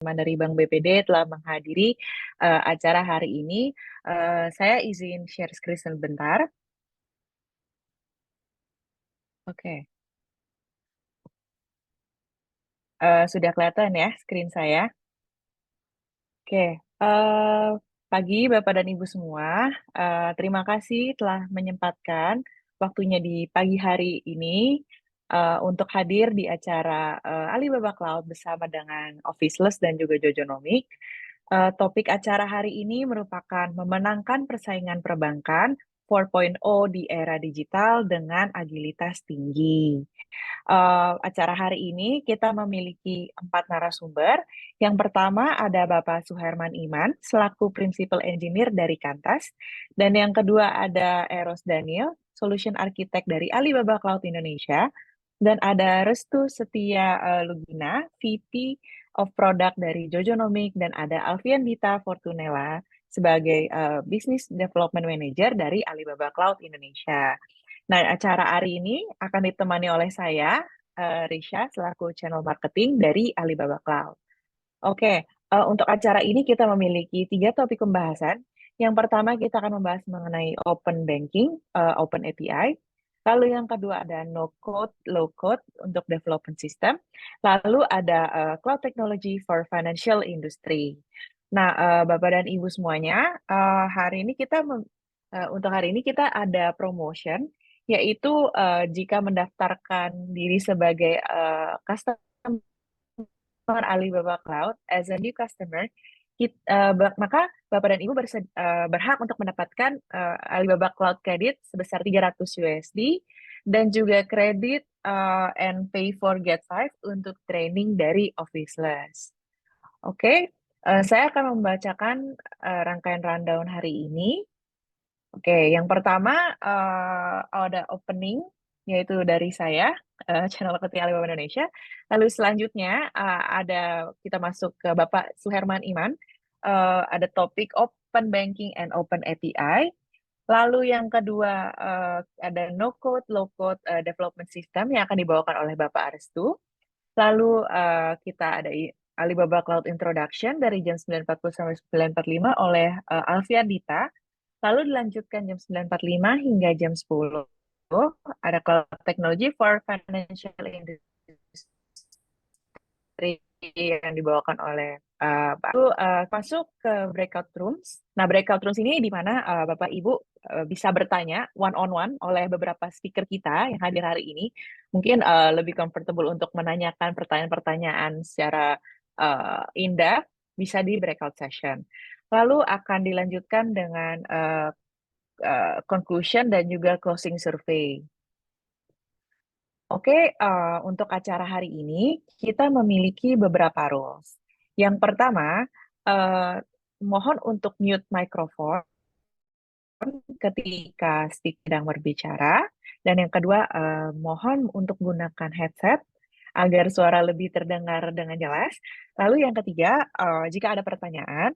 dari Bank BPD telah menghadiri acara hari ini. Saya izin share screen sebentar. Oke, sudah kelihatan ya screen saya. Oke, pagi Bapak dan Ibu semua. Terima kasih telah menyempatkan waktunya di pagi hari ini untuk hadir di acara Alibaba Cloud bersama dengan Officeless dan juga Jojonomic. Topik acara hari ini merupakan memenangkan persaingan perbankan 4.0 di era digital dengan agilitas tinggi. Acara hari ini kita memiliki 4 narasumber. Yang pertama ada Bapak Suherman Iman selaku Principal Engineer dari Kantas, dan yang kedua ada Eros Daniel, Solution Architect dari Alibaba Cloud Indonesia, dan ada Restu Setia Lugina, VP of Product dari Jojonomic, dan ada Alfian Dita Fortunella sebagai Business Development Manager dari Alibaba Cloud Indonesia. Nah, acara hari ini akan ditemani oleh saya, Risha, selaku Channel Marketing dari Alibaba Cloud. Oke, untuk acara ini kita memiliki 3 topik pembahasan. Yang pertama kita akan membahas mengenai Open Banking, Open API. Lalu yang kedua ada No Code, Low Code untuk Development System. Lalu ada Cloud Technology for Financial Industry. Nah, Bapak dan Ibu semuanya, untuk hari ini kita ada promotion, yaitu jika mendaftarkan diri sebagai customer Alibaba Cloud as a new customer, maka Bapak dan Ibu berhak untuk mendapatkan Alibaba Cloud Credit sebesar 300 USD dan juga kredit and pay for get five untuk training dari Officeless. Oke, saya akan membacakan rangkaian rundown hari ini. Oke, yang pertama ada opening, yaitu dari saya, channel marketing Alibaba Indonesia. Lalu selanjutnya kita masuk ke Bapak Suherman Iman, ada topik Open Banking and Open API. Lalu yang kedua ada No Code, Low Code Development System yang akan dibawakan oleh Bapak Arestu. Lalu kita ada Alibaba Cloud Introduction dari jam 9.40 sampai 9.45 oleh Alfian Dita. Lalu dilanjutkan jam 9.45 hingga jam 10. Ada Cloud Technology for Financial Industry yang dibawakan oleh Pak. Lalu masuk ke breakout rooms. Nah, breakout rooms ini di mana Bapak Ibu bisa bertanya one on one oleh beberapa speaker kita yang hadir hari ini. Mungkin lebih comfortable untuk menanyakan pertanyaan-pertanyaan secara indah bisa di breakout session. Lalu akan dilanjutkan dengan conclusion dan juga closing survey. Oke, untuk acara hari ini kita memiliki beberapa rules. Yang pertama, uh, mohon untuk mute mikrofon ketika speaker sedang berbicara. Dan yang kedua, mohon untuk gunakan headset agar suara lebih terdengar dengan jelas. Lalu yang ketiga, jika ada pertanyaan,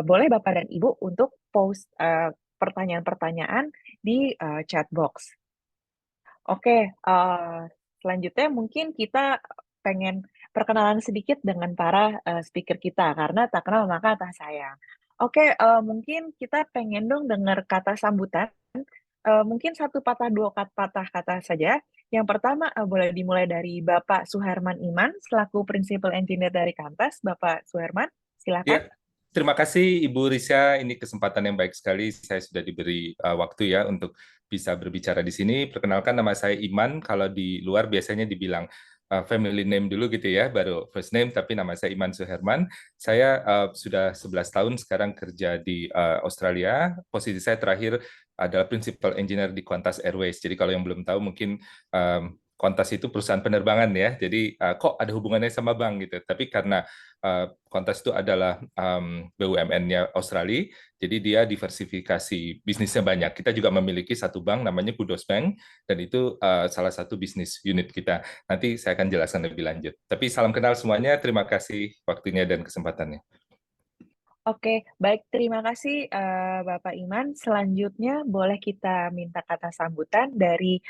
boleh Bapak dan Ibu untuk post pertanyaan-pertanyaan di chat box. Oke, selanjutnya mungkin kita pengen perkenalan sedikit dengan para speaker kita, karena tak kenal maka tak sayang. Oke, mungkin kita pengen dong dengar kata sambutan, mungkin satu patah dua patah kata saja. Yang pertama boleh dimulai dari Bapak Suherman Iman selaku Principal Engineer dari Kantas. Bapak Suherman, silakan. Ya, terima kasih Ibu Risha. Ini kesempatan yang baik sekali. Saya sudah diberi waktu ya untuk bisa berbicara di sini. Perkenalkan, nama saya Iman. Kalau di luar biasanya dibilang family name dulu gitu ya, baru first name. Tapi nama saya Iman Suherman. Saya sudah 11 tahun sekarang kerja di Australia. Posisi saya terakhir adalah Principal Engineer di Qantas Airways. Jadi kalau yang belum tahu mungkin Qantas itu perusahaan penerbangan ya. Jadi kok ada hubungannya sama bank gitu. Tapi karena Qantas itu adalah BUMN-nya Australia, jadi dia diversifikasi bisnisnya banyak. Kita juga memiliki satu bank namanya Kudos Bank, dan itu salah satu bisnis unit kita. Nanti saya akan jelaskan lebih lanjut. Tapi salam kenal semuanya, terima kasih waktunya dan kesempatannya. Oke, baik. Terima kasih Bapak Iman. Selanjutnya boleh kita minta kata sambutan dari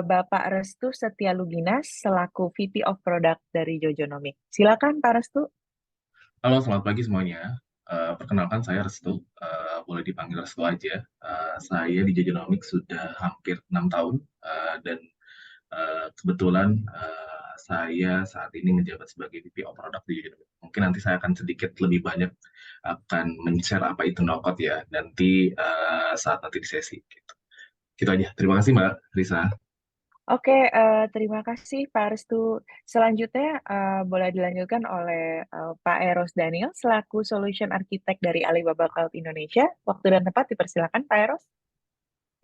Bapak Restu Setia Lugina selaku VP of Product dari Jojonomic. Silakan Pak Restu. Halo, selamat pagi semuanya. Perkenalkan saya Restu, boleh dipanggil Restu aja. Saya di Jajanomics sudah hampir 6 tahun, dan kebetulan saya saat ini menjabat sebagai VP of Product di Jajanomics. Mungkin nanti saya akan sedikit lebih banyak akan men-share apa itu no-code ya, nanti saat nanti di sesi. Gitu. Gitu aja. Terima kasih Mbak Risa. Oke, terima kasih Pak Restu. Selanjutnya boleh dilanjutkan oleh Pak Eros Daniel selaku Solution Architect dari Alibaba Cloud Indonesia. Waktu dan tempat dipersilakan Pak Eros.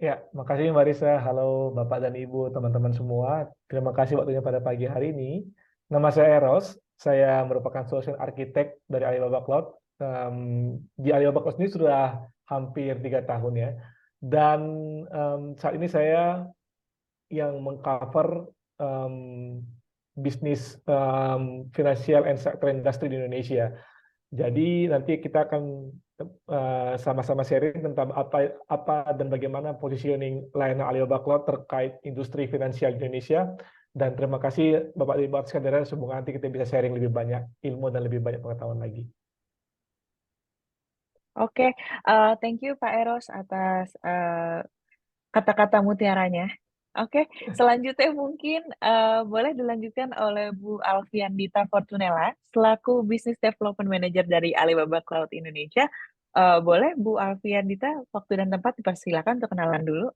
Ya, makasih Mbak Risa. Halo Bapak dan Ibu, teman-teman semua. Terima kasih waktunya pada pagi hari ini. Nama saya Eros. Saya merupakan Solution Architect dari Alibaba Cloud. Di Alibaba Cloud ini sudah hampir 3 tahun ya. Dan saat ini saya yang mengcover bisnis financial and sector industry di Indonesia. Jadi nanti kita akan sama-sama sharing tentang apa dan bagaimana positioning layanan Alibaba Cloud terkait industri finansial di Indonesia. Dan terima kasih Bapak Ibu sekalian, semoga nanti kita bisa sharing lebih banyak ilmu dan lebih banyak pengetahuan lagi. Oke, thank you Pak Eros atas kata-kata mutiaranya. Oke, selanjutnya mungkin boleh dilanjutkan oleh Bu Alfiandita Fortunella selaku Business Development Manager dari Alibaba Cloud Indonesia. Boleh Bu Alfiandita, waktu dan tempat dipersilakan untuk kenalan dulu.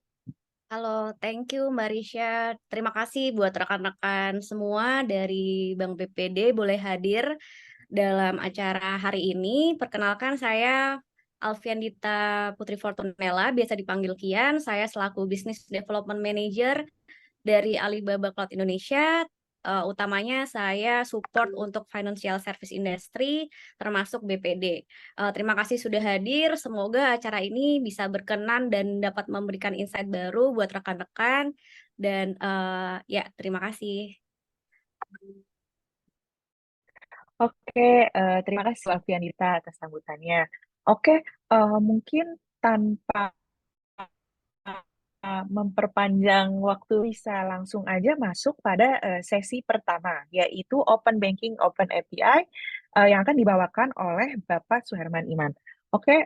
Halo, thank you Mbak Risha. Terima kasih buat rekan-rekan semua dari Bank BPD boleh hadir dalam acara hari ini. Perkenalkan saya Alfiandita Putri Fortunella, biasa dipanggil Kian. Saya selaku Business Development Manager dari Alibaba Cloud Indonesia. Utamanya saya support untuk financial service industry termasuk BPD. Terima kasih sudah hadir. Semoga acara ini bisa berkenan dan dapat memberikan insight baru buat rekan-rekan. Dan ya, terima kasih. Oke, terima kasih Bu Alfiandita atas sambutannya. Oke, mungkin tanpa memperpanjang waktu bisa langsung aja masuk pada sesi pertama, yaitu Open Banking Open API yang akan dibawakan oleh Bapak Suherman Iman. Oke,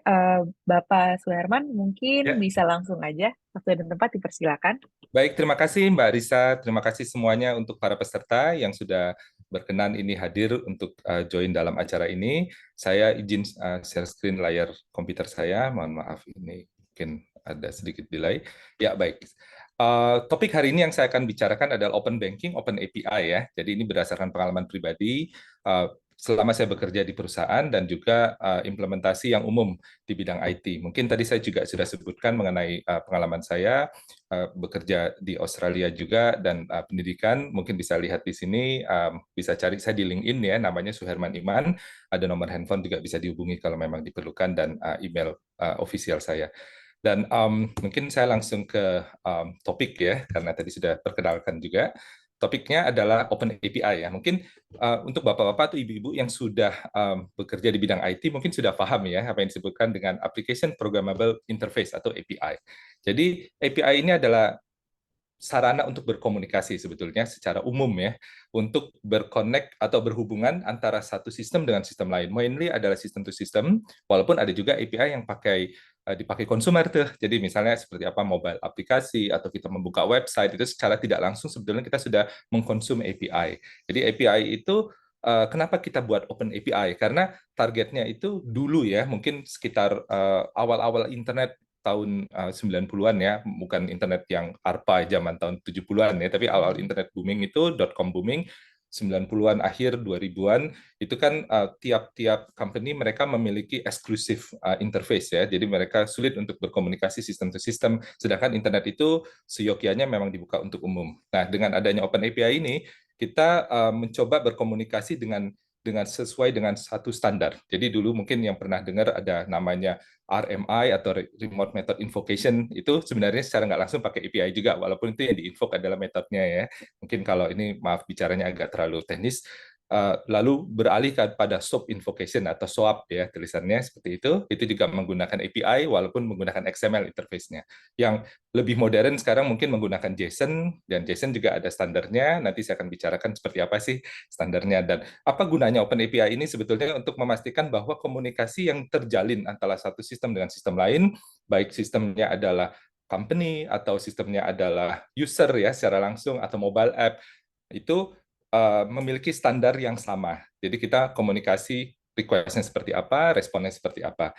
Bapak Suherman mungkin Ya, bisa langsung aja, waktu dan tempat dipersilakan. baik, terima kasih Mbak Risa. Terima kasih semuanya untuk para peserta yang sudah berkenan ini hadir untuk join dalam acara ini. Saya izin share screen layar komputer saya. Mohon maaf, ini mungkin ada sedikit delay. Ya, baik. Topik hari ini yang saya akan bicarakan adalah Open Banking, Open API ya. Jadi ini berdasarkan pengalaman pribadi selama saya bekerja di perusahaan dan juga implementasi yang umum di bidang IT. Mungkin tadi saya juga sudah sebutkan mengenai pengalaman saya bekerja di Australia juga dan pendidikan. Mungkin bisa lihat di sini, bisa cari saya di LinkedIn ya, namanya Suherman Iman. Ada nomor handphone juga bisa dihubungi kalau memang diperlukan dan email official saya. Dan mungkin saya langsung ke topik ya, karena tadi sudah perkenalkan juga. Topiknya adalah Open API ya. Mungkin untuk bapak-bapak atau ibu-ibu yang sudah bekerja di bidang IT mungkin sudah paham ya apa yang disebutkan dengan Application Programmable Interface atau API. Jadi API ini adalah sarana untuk berkomunikasi sebetulnya secara umum ya, untuk berconnect atau berhubungan antara satu sistem dengan sistem lain. Mainly adalah sistem to sistem, walaupun ada juga API yang dipakai konsumer tuh. Jadi misalnya seperti apa mobile aplikasi atau kita membuka website itu secara tidak langsung sebetulnya kita sudah mengkonsum API. Jadi API itu kenapa kita buat Open API? Karena targetnya itu dulu ya, mungkin sekitar awal-awal internet tahun 90-an ya, bukan internet yang ARPA zaman tahun 70-an ya, tapi awal internet booming itu .com booming 90-an akhir 2000-an itu kan tiap-tiap company mereka memiliki eksklusif interface ya. Jadi mereka sulit untuk berkomunikasi sistem to sistem, sedangkan internet itu seyogyanya memang dibuka untuk umum. Nah, dengan adanya Open API ini kita mencoba berkomunikasi dengan sesuai dengan satu standar. Jadi dulu mungkin yang pernah dengar ada namanya RMI atau Remote Method Invocation, itu sebenarnya secara nggak langsung pakai API juga, walaupun itu yang di-invoke adalah metodenya ya. Mungkin kalau ini maaf bicaranya agak terlalu teknis. lalu beralih kepada SOAP invocation atau SOAP ya tulisannya seperti itu juga menggunakan API walaupun menggunakan XML interface-nya. Yang lebih modern sekarang mungkin menggunakan JSON, dan JSON juga ada standarnya. Nanti saya akan bicarakan seperti apa sih standarnya dan apa gunanya OpenAPI ini sebetulnya untuk memastikan bahwa komunikasi yang terjalin antara satu sistem dengan sistem lain, baik sistemnya adalah company atau sistemnya adalah user ya secara langsung atau mobile app, itu memiliki standar yang sama. Jadi kita komunikasi request-nya seperti apa, responnya seperti apa,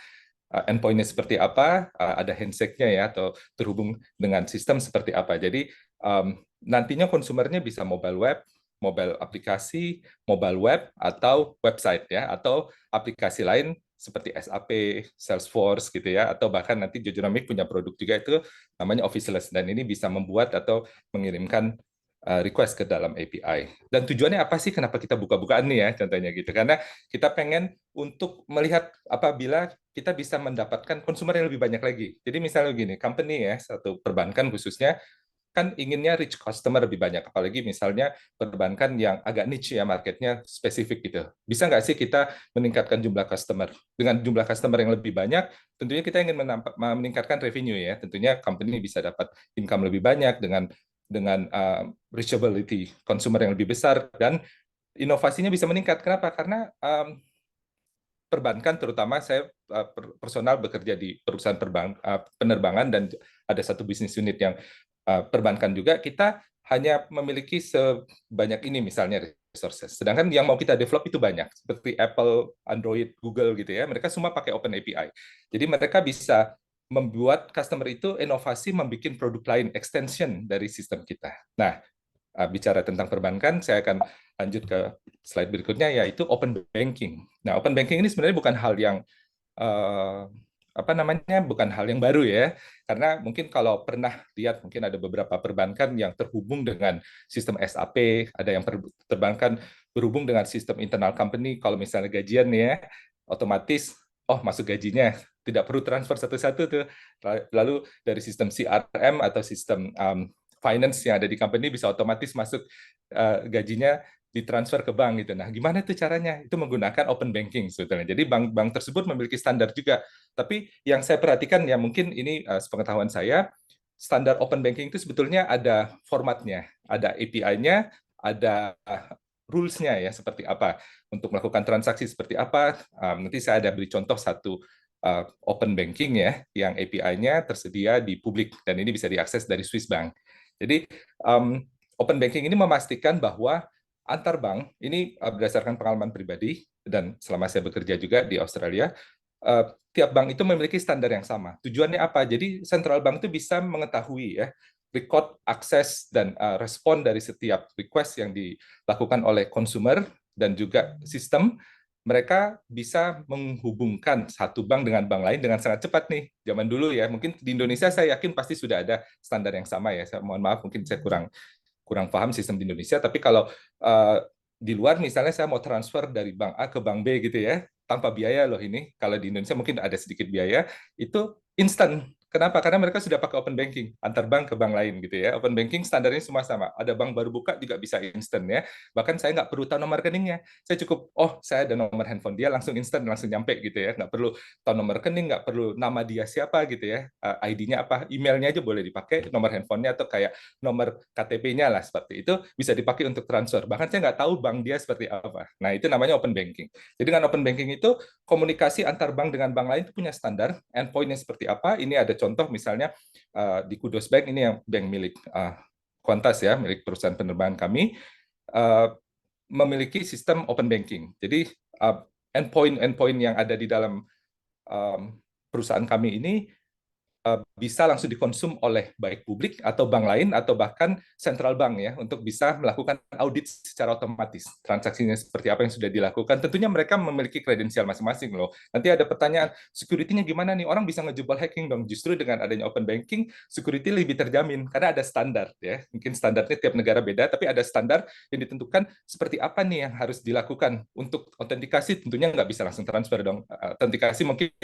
endpoint-nya seperti apa, ada handshake-nya ya, atau terhubung dengan sistem seperti apa. Jadi nantinya konsumernya bisa mobile web, mobile aplikasi, mobile web, atau website ya, atau aplikasi lain seperti SAP, Salesforce gitu ya, atau bahkan nanti Jojonomic punya produk juga itu namanya Officeless, dan ini bisa membuat atau mengirimkan request ke dalam API. Dan tujuannya apa sih kenapa kita buka-bukaan nih ya contohnya gitu. Karena kita pengen untuk melihat apabila kita bisa mendapatkan konsumer yang lebih banyak lagi. Jadi misalnya gini, company ya, satu perbankan khususnya, kan inginnya reach customer lebih banyak. Apalagi misalnya perbankan yang agak niche ya, marketnya spesifik gitu. Bisa nggak sih kita meningkatkan jumlah customer? Dengan jumlah customer yang lebih banyak, tentunya kita ingin meningkatkan revenue ya. Tentunya company bisa dapat income lebih banyak dengan reachability consumer yang lebih besar, dan inovasinya bisa meningkat. Kenapa? Karena perbankan, terutama saya personal bekerja di perusahaan penerbangan dan ada satu bisnis unit yang perbankan juga, kita hanya memiliki sebanyak ini misalnya resources. Sedangkan yang mau kita develop itu banyak, seperti Apple, Android, Google gitu ya. Mereka semua pakai Open API. Jadi mereka bisa membuat customer itu inovasi membuat produk lain, extension dari sistem kita. Nah, bicara tentang perbankan, saya akan lanjut ke slide berikutnya, yaitu open banking. Nah, open banking ini sebenarnya bukan hal yang bukan hal yang baru ya, karena mungkin kalau pernah lihat mungkin ada beberapa perbankan yang terhubung dengan sistem SAP, ada yang perbankan berhubung dengan sistem internal company. Kalau misalnya gajian ya, otomatis masuk gajinya, tidak perlu transfer satu-satu tuh. Lalu dari sistem CRM atau sistem finance yang ada di company bisa otomatis masuk gajinya ditransfer ke bank gitu. Nah, gimana itu caranya? Itu menggunakan open banking sebetulnya. Jadi bank-bank tersebut memiliki standar juga. Tapi yang saya perhatikan ya mungkin ini sepengetahuan saya, standar open banking itu sebetulnya ada formatnya, ada API-nya, ada rules-nya ya seperti apa. Untuk melakukan transaksi seperti apa, nanti saya ada beri contoh satu open banking ya, yang API-nya tersedia di publik dan ini bisa diakses dari Swiss Bank. Jadi open banking ini memastikan bahwa antar bank, ini berdasarkan pengalaman pribadi dan selama saya bekerja juga di Australia, tiap bank itu memiliki standar yang sama. Tujuannya apa? Jadi central bank itu bisa mengetahui ya record, akses, dan respon dari setiap request yang dilakukan oleh consumer dan juga sistem. Mereka bisa menghubungkan satu bank dengan bank lain dengan sangat cepat nih. Zaman dulu ya, mungkin di Indonesia saya yakin pasti sudah ada standar yang sama ya. Saya mohon maaf, mungkin saya kurang paham sistem di Indonesia. Tapi kalau di luar misalnya saya mau transfer dari bank A ke bank B gitu ya, tanpa biaya loh ini. Kalau di Indonesia mungkin ada sedikit biaya, itu instan. Kenapa? Karena mereka sudah pakai open banking antar bank ke bank lain gitu ya. Open banking standarnya semua sama. Ada bank baru buka juga bisa instan ya. Bahkan saya nggak perlu tahu nomor rekeningnya. Saya cukup, saya ada nomor handphone dia, langsung instan, langsung nyampe gitu ya. Nggak perlu tahu nomor rekening, nggak perlu nama dia siapa gitu ya. ID-nya apa, emailnya aja boleh dipakai, nomor handphonenya atau kayak nomor KTP-nya lah seperti itu bisa dipakai untuk transfer. Bahkan saya nggak tahu bank dia seperti apa. Nah itu namanya open banking. Jadi dengan open banking itu komunikasi antar bank dengan bank lain itu punya standar, endpoint-nya seperti apa. Ini ada contoh misalnya di Kudos Bank, ini yang bank milik Qantas ya, milik perusahaan penerbangan kami, memiliki sistem open banking. Jadi endpoint yang ada di dalam perusahaan kami ini bisa langsung dikonsum oleh baik publik atau bank lain atau bahkan central bank ya untuk bisa melakukan audit secara otomatis transaksinya seperti apa yang sudah dilakukan. Tentunya mereka memiliki kredensial masing-masing loh. Nanti ada pertanyaan, security-nya gimana nih? Orang bisa ngejebol hacking dong. Justru dengan adanya open banking, security lebih terjamin karena ada standar ya. Mungkin standarnya tiap negara beda, tapi ada standar yang ditentukan seperti apa nih yang harus dilakukan. Untuk autentikasi tentunya nggak bisa langsung transfer dong. Autentikasi mungkin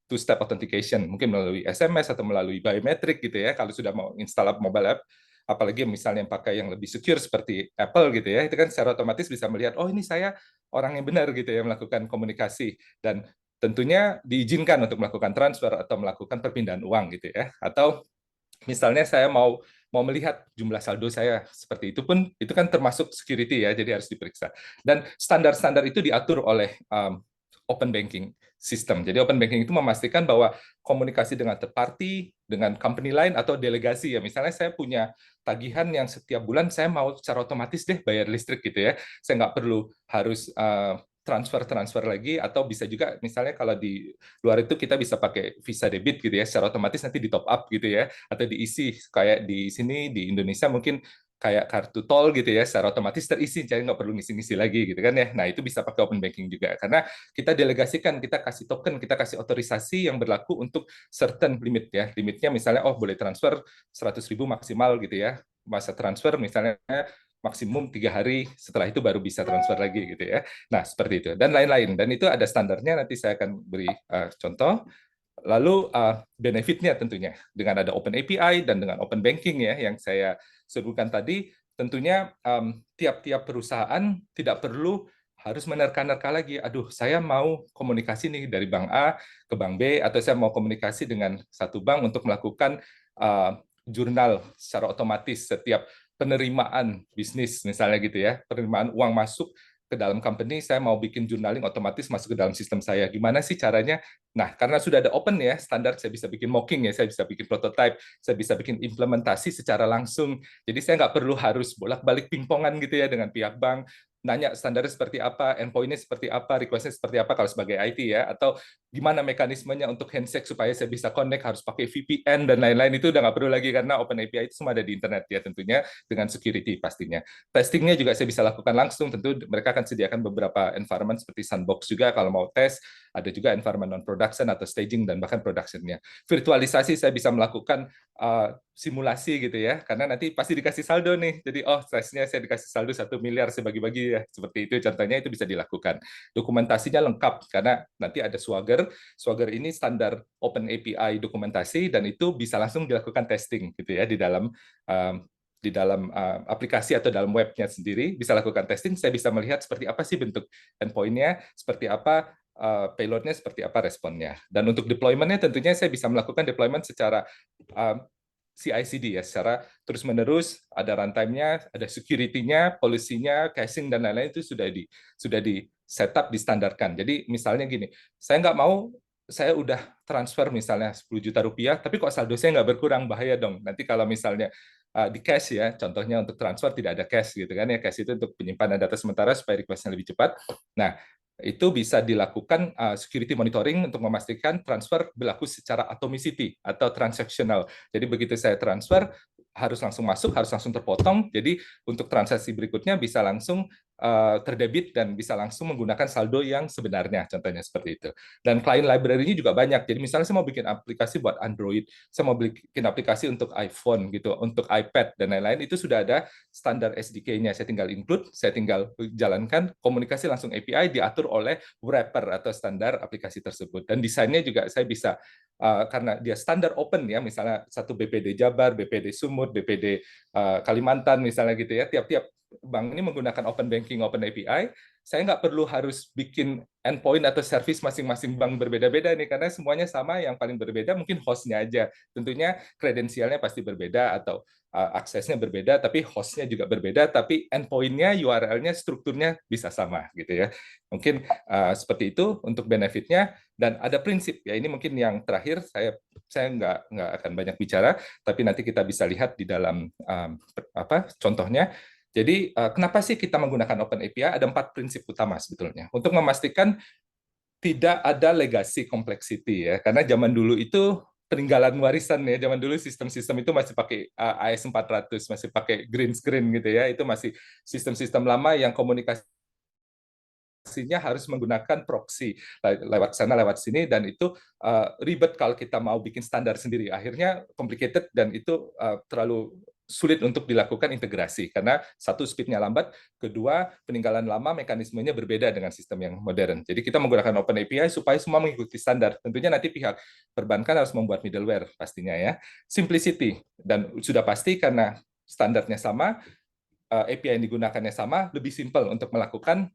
two-step authentication, mungkin melalui SMS atau melalui biometrik gitu ya, kalau sudah mau install mobile app. apalagi misalnya yang pakai yang lebih secure seperti Apple gitu ya, itu kan secara otomatis bisa melihat, oh ini saya orang yang benar gitu ya melakukan komunikasi, dan tentunya diizinkan untuk melakukan transfer atau melakukan perpindahan uang gitu ya. Atau misalnya saya mau melihat jumlah saldo saya, seperti itu pun itu kan termasuk security ya, jadi harus diperiksa. Dan standar-standar itu diatur oleh open banking system. Jadi open banking itu memastikan bahwa komunikasi dengan third party, dengan company lain atau delegasi ya. Misalnya saya punya tagihan yang setiap bulan saya mau secara otomatis deh bayar listrik gitu ya. Saya nggak perlu harus transfer lagi, atau bisa juga misalnya kalau di luar itu kita bisa pakai Visa debit gitu ya, secara otomatis nanti di top up gitu ya, atau diisi kayak di sini di Indonesia mungkin kayak kartu tol gitu ya, secara otomatis terisi, jadi nggak perlu ngisi-ngisi lagi gitu kan ya. Nah itu bisa pakai open banking juga, karena kita delegasikan, kita kasih token, kita kasih otorisasi yang berlaku untuk certain limit ya. Limitnya misalnya, oh boleh transfer 100.000 maksimal gitu ya, masa transfer misalnya maksimum 3 hari, setelah itu baru bisa transfer lagi gitu ya. Nah, seperti itu. Dan lain-lain. Dan itu ada standarnya, nanti saya akan beri contoh. Lalu benefitnya tentunya, dengan ada Open API dan dengan Open Banking ya, yang saya sebutkan tadi, tentunya tiap-tiap perusahaan tidak perlu harus menerka-nerka lagi, aduh saya mau komunikasi nih dari bank A ke bank B, atau saya mau komunikasi dengan satu bank untuk melakukan jurnal secara otomatis setiap penerimaan bisnis misalnya gitu ya, penerimaan uang masuk ke dalam company, saya mau bikin journaling otomatis masuk ke dalam sistem saya. Gimana sih caranya? Nah, karena sudah ada open ya, standar, saya bisa bikin mocking ya, saya bisa bikin prototype, saya bisa bikin implementasi secara langsung. Jadi saya nggak perlu harus bolak-balik pingpongan gitu ya dengan pihak bank, nanya standarnya seperti apa, endpoint-nya seperti apa, request-nya seperti apa kalau sebagai IT ya, atau gimana mekanismenya untuk handshake supaya saya bisa connect, harus pakai VPN dan lain-lain, itu udah nggak perlu lagi karena Open API itu semua ada di internet ya, tentunya dengan security pastinya. Testingnya juga saya bisa lakukan langsung, tentu mereka akan sediakan beberapa environment seperti sandbox juga kalau mau tes, ada juga environment non-production atau staging dan bahkan production-nya. Virtualisasi saya bisa melakukan simulasi gitu ya, karena nanti pasti dikasih saldo nih, jadi oh stressnya saya dikasih saldo 1 miliar, saya bagi-bagi ya, seperti itu contohnya, itu bisa dilakukan. Dokumentasinya lengkap, karena nanti ada Swagger, Swagger ini standar Open API dokumentasi, dan itu bisa langsung dilakukan testing gitu ya, di dalam aplikasi atau dalam webnya sendiri, bisa lakukan testing, saya bisa melihat seperti apa sih bentuk endpoint-nya, seperti apa payload-nya, seperti apa responnya. Dan untuk deployment-nya tentunya saya bisa melakukan deployment secara CI/CD ya, secara terus-menerus, ada runtime-nya, ada security-nya, policy-nya, caching, dan lain-lain itu sudah di setup, distandarkan. Jadi misalnya gini, saya nggak mau, saya udah transfer misalnya 10 juta rupiah, tapi kok saldo saya nggak berkurang, bahaya dong. Nanti kalau misalnya di cache ya, contohnya untuk transfer tidak ada cache gitu kan ya, cache itu untuk penyimpanan data sementara supaya request-nya lebih cepat. Nah, itu bisa dilakukan security monitoring untuk memastikan transfer berlaku secara atomicity atau transactional. Jadi begitu saya transfer, harus langsung masuk, harus langsung terpotong. Jadi untuk transaksi berikutnya bisa langsung terdebit dan bisa langsung menggunakan saldo yang sebenarnya, contohnya seperti itu. Dan client library-nya juga banyak. Jadi misalnya saya mau bikin aplikasi buat Android, saya mau bikin aplikasi untuk iPhone gitu, untuk iPad dan lain-lain, itu sudah ada standar SDK-nya. Saya tinggal include, saya tinggal jalankan, komunikasi langsung API diatur oleh wrapper atau standar aplikasi tersebut. Dan desainnya juga saya bisa karena dia standar open ya, misalnya satu BPD Jabar, BPD Sumut, BPD Kalimantan misalnya gitu ya, tiap-tiap bank ini menggunakan open banking, open API, saya nggak perlu harus bikin endpoint atau service masing-masing bank berbeda-beda nih, karena semuanya sama, yang paling berbeda mungkin hostnya aja. Tentunya kredensialnya pasti berbeda atau aksesnya berbeda, tapi hostnya juga berbeda, tapi endpoint-nya, URL-nya, strukturnya bisa sama gitu ya. Mungkin seperti itu untuk benefitnya. Dan ada prinsip ya, ini mungkin yang terakhir, saya nggak akan banyak bicara, tapi nanti kita bisa lihat di dalam contohnya. Jadi kenapa sih kita menggunakan Open API? Ada 4 prinsip utama sebetulnya untuk memastikan tidak ada legacy complexity ya, karena zaman dulu itu peninggalan warisan ya, zaman dulu sistem-sistem itu masih pakai AS400, masih pakai green screen gitu ya, itu masih sistem-sistem lama yang komunikasi harus menggunakan proxy lewat sana lewat sini, dan itu ribet kalau kita mau bikin standar sendiri, akhirnya complicated, dan itu terlalu sulit untuk dilakukan integrasi karena satu speednya lambat, kedua peninggalan lama, mekanismenya berbeda dengan sistem yang modern. Jadi kita menggunakan Open API supaya semua mengikuti standar. Tentunya nanti pihak perbankan harus membuat middleware pastinya ya. Simplicity, dan sudah pasti karena standarnya sama, API yang digunakannya sama, lebih simpel untuk melakukan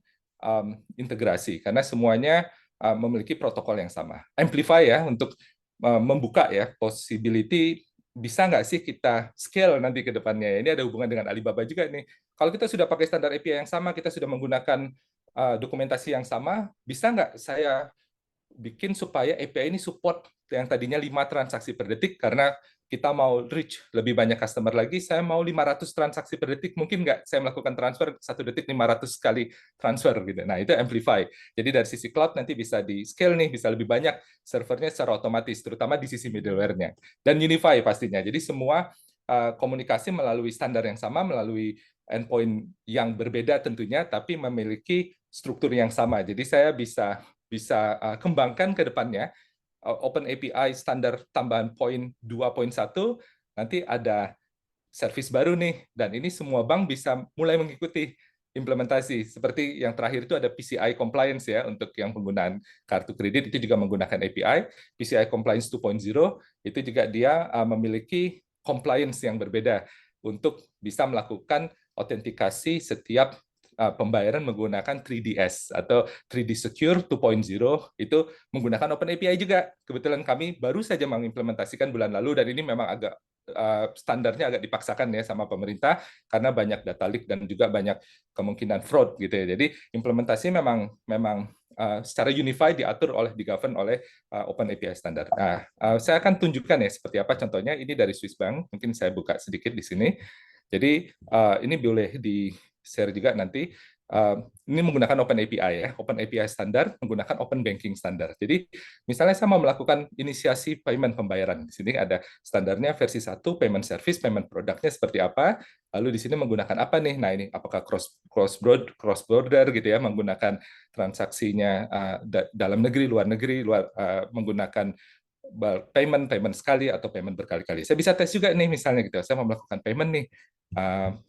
integrasi karena semuanya memiliki protokol yang sama. Amplify ya untuk membuka ya possibility bisa nggak sih kita scale nanti ke depannya. Ini ada hubungan dengan Alibaba juga nih. Kalau kita sudah pakai standar API yang sama, kita sudah menggunakan dokumentasi yang sama, bisa nggak saya bikin supaya API ini support yang tadinya 5 transaksi per detik karena kita mau reach lebih banyak customer lagi, saya mau 500 transaksi per detik, mungkin nggak saya melakukan transfer 1 detik 500 kali transfer gitu. Nah, itu Amplify. Jadi dari sisi cloud nanti bisa di scale nih, bisa lebih banyak servernya secara otomatis, terutama di sisi middleware-nya. Dan Unify pastinya. Jadi semua komunikasi melalui standar yang sama, melalui endpoint yang berbeda tentunya, tapi memiliki struktur yang sama. Jadi saya bisa kembangkan ke depannya Open API standar tambahan poin 2.1, nanti ada service baru nih, dan ini semua bank bisa mulai mengikuti implementasi. Seperti yang terakhir itu ada PCI compliance ya, untuk yang penggunaan kartu kredit itu juga menggunakan API. PCI compliance 2.0 itu juga dia memiliki compliance yang berbeda untuk bisa melakukan autentikasi setiap pembayaran menggunakan 3DS atau 3D Secure 2.0 itu menggunakan Open API juga. Kebetulan kami baru saja mengimplementasikan bulan lalu dan ini memang agak standarnya agak dipaksakan ya sama pemerintah karena banyak data leak dan juga banyak kemungkinan fraud gitu ya. Jadi implementasi memang secara unified diatur oleh digovern oleh Open API standar. Nah, saya akan tunjukkan ya seperti apa contohnya. Ini dari Swiss Bank. Mungkin saya buka sedikit di sini. Jadi ini boleh di share juga nanti. Ini menggunakan Open API ya, Open API standar menggunakan Open Banking standar. Jadi misalnya saya mau melakukan inisiasi payment pembayaran. Di sini ada standarnya versi 1, payment service, payment produknya seperti apa. Lalu di sini menggunakan apa nih? Nah, ini apakah cross border gitu ya, menggunakan transaksinya dalam negeri, luar negeri, menggunakan payment sekali atau payment berkali-kali. Saya bisa tes juga nih misalnya gitu. Saya mau melakukan payment nih.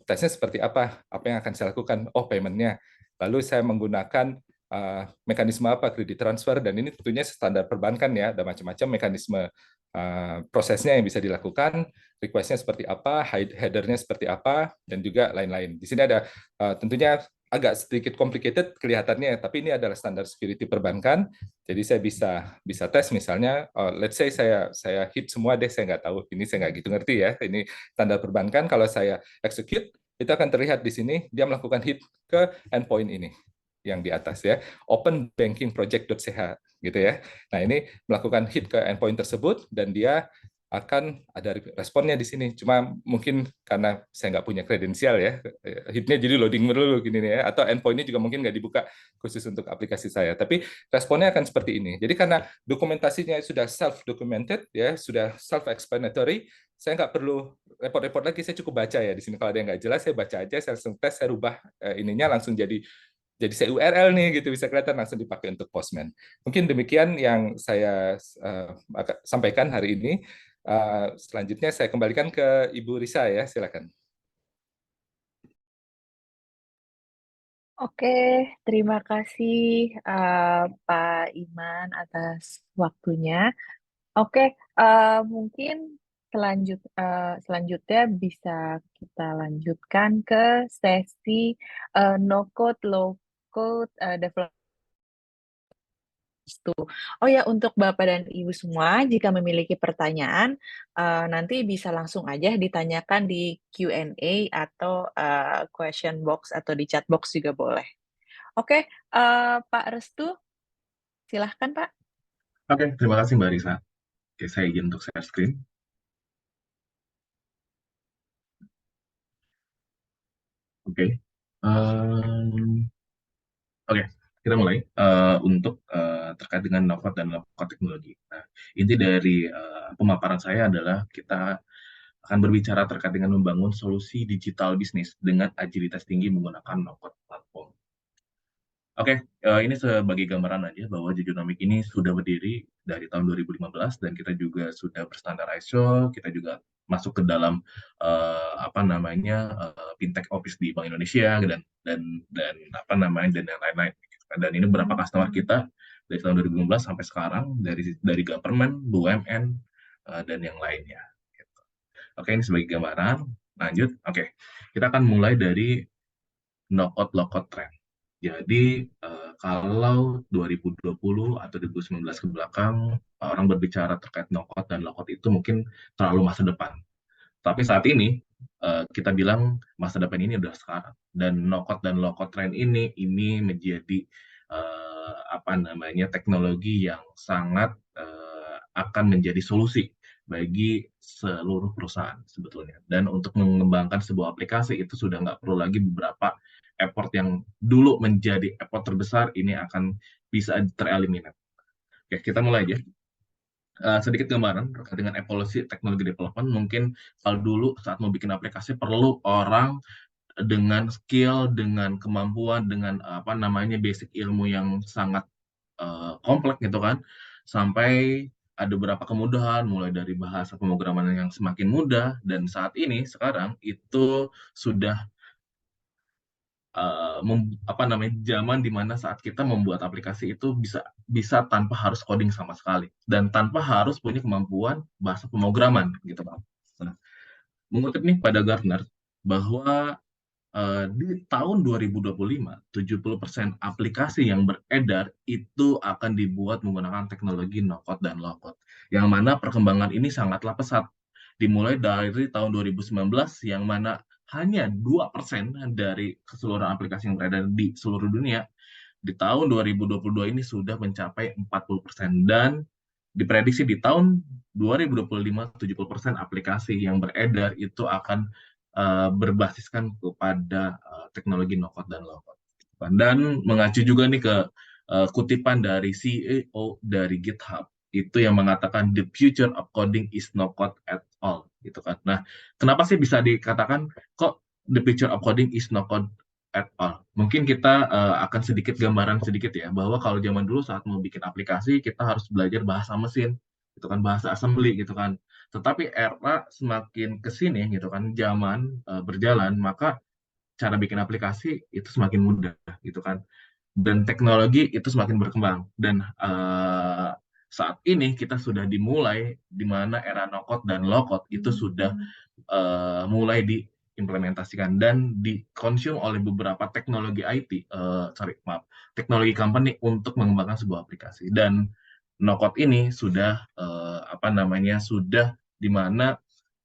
Tesnya seperti apa? Apa yang akan saya lakukan? Oh, paymentnya. Lalu saya menggunakan mekanisme apa? Kredit transfer, dan ini tentunya standar perbankan ya. Ada macam-macam mekanisme prosesnya yang bisa dilakukan. Request-nya seperti apa? Header-nya seperti apa? Dan juga lain-lain. Di sini ada tentunya agak sedikit complicated kelihatannya, tapi ini adalah standar security perbankan. Jadi saya bisa tes misalnya, let's say saya hit semua deh, saya nggak tahu, ini saya nggak gitu ngerti ya. Ini standar perbankan, kalau saya execute, itu akan terlihat di sini, dia melakukan hit ke endpoint ini, yang di atas ya, open banking project.ch gitu ya. Nah ini melakukan hit ke endpoint tersebut, dan dia akan ada responnya di sini. Cuma mungkin karena saya nggak punya kredensial ya, hitnya jadi loading dulu gini nih ya, atau endpointnya juga mungkin nggak dibuka khusus untuk aplikasi saya. Tapi responnya akan seperti ini. Jadi karena dokumentasinya sudah self-documented ya, sudah self-explanatory, saya nggak perlu repot-repot lagi, saya cukup baca ya di sini. Kalau ada yang nggak jelas, saya baca aja, saya langsung tes, saya rubah ininya langsung jadi saya URL nih gitu, bisa kelihatan langsung dipakai untuk Postman. Mungkin demikian yang saya sampaikan hari ini. Selanjutnya saya kembalikan ke Ibu Risa ya, silakan. Oke, terima kasih Pak Iman atas waktunya. Oke, mungkin selanjutnya bisa kita lanjutkan ke sesi no code, low code development. Oh ya, untuk Bapak dan Ibu semua, jika memiliki pertanyaan, nanti bisa langsung aja ditanyakan di Q&A atau question box atau di chat box juga boleh. Oke, Pak Restu, silahkan Pak. Oke, terima kasih Mbak Risa. Oke, saya izin untuk share screen. Oke. Oke, kita mulai untuk terkait dengan no-code dan low-code teknologi. Nah, inti dari pemaparan saya adalah kita akan berbicara terkait dengan membangun solusi digital bisnis dengan agilitas tinggi menggunakan no-code platform. Oke, ini sebagai gambaran aja bahwa Jajonomic ini sudah berdiri dari tahun 2015 dan kita juga sudah berstandar ISO, kita juga masuk ke dalam fintech office di Bank Indonesia dan apa namanya dan yang lain-lain. Dan ini beberapa customer kita dari tahun 2015 sampai sekarang dari government, BUMN dan yang lainnya. Oke, ini sebagai gambaran. Lanjut, oke. Kita akan mulai dari knockout lockout trend. Jadi kalau 2020 atau 2019 ke belakang orang berbicara terkait knockout dan lockout itu mungkin terlalu masa depan. Tapi saat ini kita bilang masa depan ini adalah sekarang. Dan knockout dan lockout trend ini menjadi teknologi yang sangat akan menjadi solusi bagi seluruh perusahaan sebetulnya. Dan untuk mengembangkan sebuah aplikasi itu sudah nggak perlu lagi beberapa effort yang dulu menjadi effort terbesar, ini akan bisa tereliminate. Oke, kita mulai aja. Sedikit gambaran terkait dengan evolusi teknologi development. Mungkin kalau dulu saat mau bikin aplikasi perlu orang dengan skill, dengan kemampuan, dengan basic ilmu yang sangat kompleks gitu kan, sampai ada beberapa kemudahan mulai dari bahasa pemrograman yang semakin mudah, dan sekarang itu sudah zaman dimana saat kita membuat aplikasi itu bisa tanpa harus coding sama sekali dan tanpa harus punya kemampuan bahasa pemrograman gitu Pak. Nah, mengutip nih pada Gartner bahwa di tahun 2025 70% aplikasi yang beredar itu akan dibuat menggunakan teknologi no-code dan low-code, yang mana perkembangan ini sangatlah pesat. Dimulai dari tahun 2019 yang mana hanya 2% dari keseluruhan aplikasi yang beredar di seluruh dunia. Di tahun 2022 ini sudah mencapai 40%, dan diprediksi di tahun 2025 70% aplikasi yang beredar itu akan berbasiskan kepada teknologi no-code dan low-code. Dan mengacu juga nih ke kutipan dari CEO dari GitHub, itu yang mengatakan the future of coding is no code at all, gitu kan. Nah, kenapa sih bisa dikatakan kok the future of coding is no code at all? Mungkin kita akan sedikit gambaran sedikit ya, bahwa kalau zaman dulu saat mau bikin aplikasi kita harus belajar bahasa mesin, gitu kan, bahasa assembly gitu kan. Tetapi era semakin kesini gitu kan, zaman berjalan, maka cara bikin aplikasi itu semakin mudah gitu kan, dan teknologi itu semakin berkembang, dan saat ini kita sudah dimulai di mana era no-code dan low-code itu sudah mulai diimplementasikan dan dikonsum oleh beberapa teknologi IT, teknologi company untuk mengembangkan sebuah aplikasi. Dan no-code ini sudah sudah di mana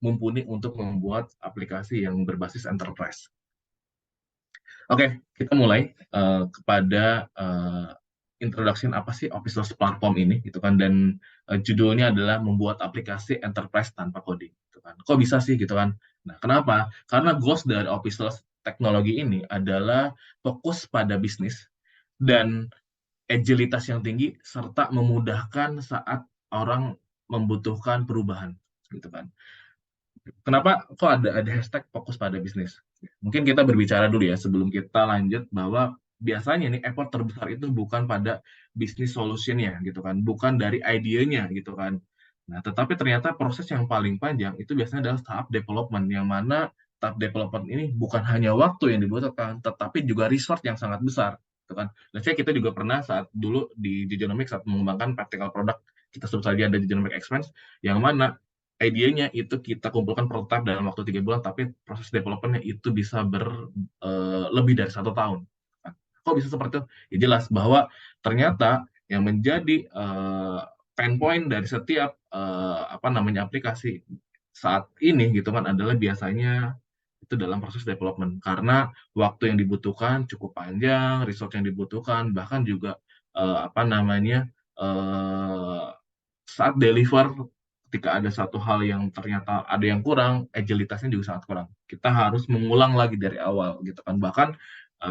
mumpuni untuk membuat aplikasi yang berbasis enterprise. Oke, kita mulai kepada introduction apa sih Officeless Platform ini, gitu kan, dan judulnya adalah membuat aplikasi enterprise tanpa coding, gitu kan. Kok bisa sih, gitu kan? Nah, kenapa? Karena goals dari Officeless teknologi ini adalah fokus pada bisnis dan agilitas yang tinggi serta memudahkan saat orang membutuhkan perubahan, gitu kan. Kenapa kok ada hashtag fokus pada bisnis? Mungkin kita berbicara dulu ya sebelum kita lanjut, bahwa biasanya nih effort terbesar itu bukan pada bisnis solution-nya gitu kan, bukan dari idenya gitu kan. Nah, tetapi ternyata proses yang paling panjang itu biasanya adalah tahap development, yang mana tahap development ini bukan hanya waktu yang dibutuhkan, tetapi juga resource yang sangat besar gitu kan. Dan kita juga pernah saat dulu di Genomics saat mengembangkan practical product, kita sebut saja ada Genomics Expense, yang mana idenya itu kita kumpulkan prototipe dalam waktu 3 bulan, tapi proses development-nya itu bisa lebih dari 1 tahun. Nah, kok bisa seperti itu? Ya jelas bahwa ternyata yang menjadi pain point dari setiap aplikasi saat ini gitu kan adalah biasanya itu dalam proses development, karena waktu yang dibutuhkan cukup panjang, resource yang dibutuhkan, bahkan juga saat deliver, ketika ada satu hal yang ternyata ada yang kurang, agilitasnya juga sangat kurang. Kita harus mengulang lagi dari awal gitu kan. Bahkan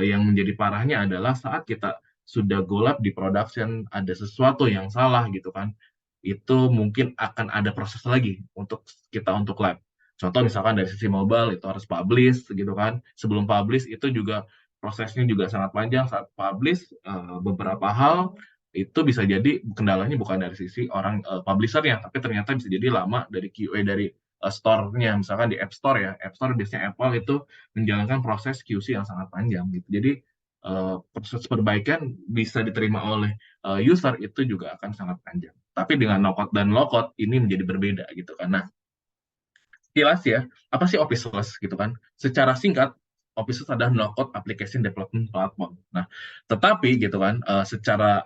yang menjadi parahnya adalah saat kita sudah go live di production, ada sesuatu yang salah gitu kan, itu mungkin akan ada proses lagi untuk live. Contoh misalkan dari sisi mobile itu harus publish gitu kan. Sebelum publish itu juga prosesnya juga sangat panjang. Saat publish beberapa hal itu bisa jadi kendalanya bukan dari sisi orang publishernya, tapi ternyata bisa jadi lama dari QA dari store-nya, misalkan di App Store ya. App Store biasanya Apple itu menjalankan proses QC yang sangat panjang gitu. Jadi proses perbaikan bisa diterima oleh user itu juga akan sangat panjang. Tapi dengan no-code dan low-code ini menjadi berbeda gitu kan. Nah, kilas ya, apa sih Officeless gitu kan? Secara singkat, Officeless adalah no-code application development platform. Nah, tetapi gitu kan, secara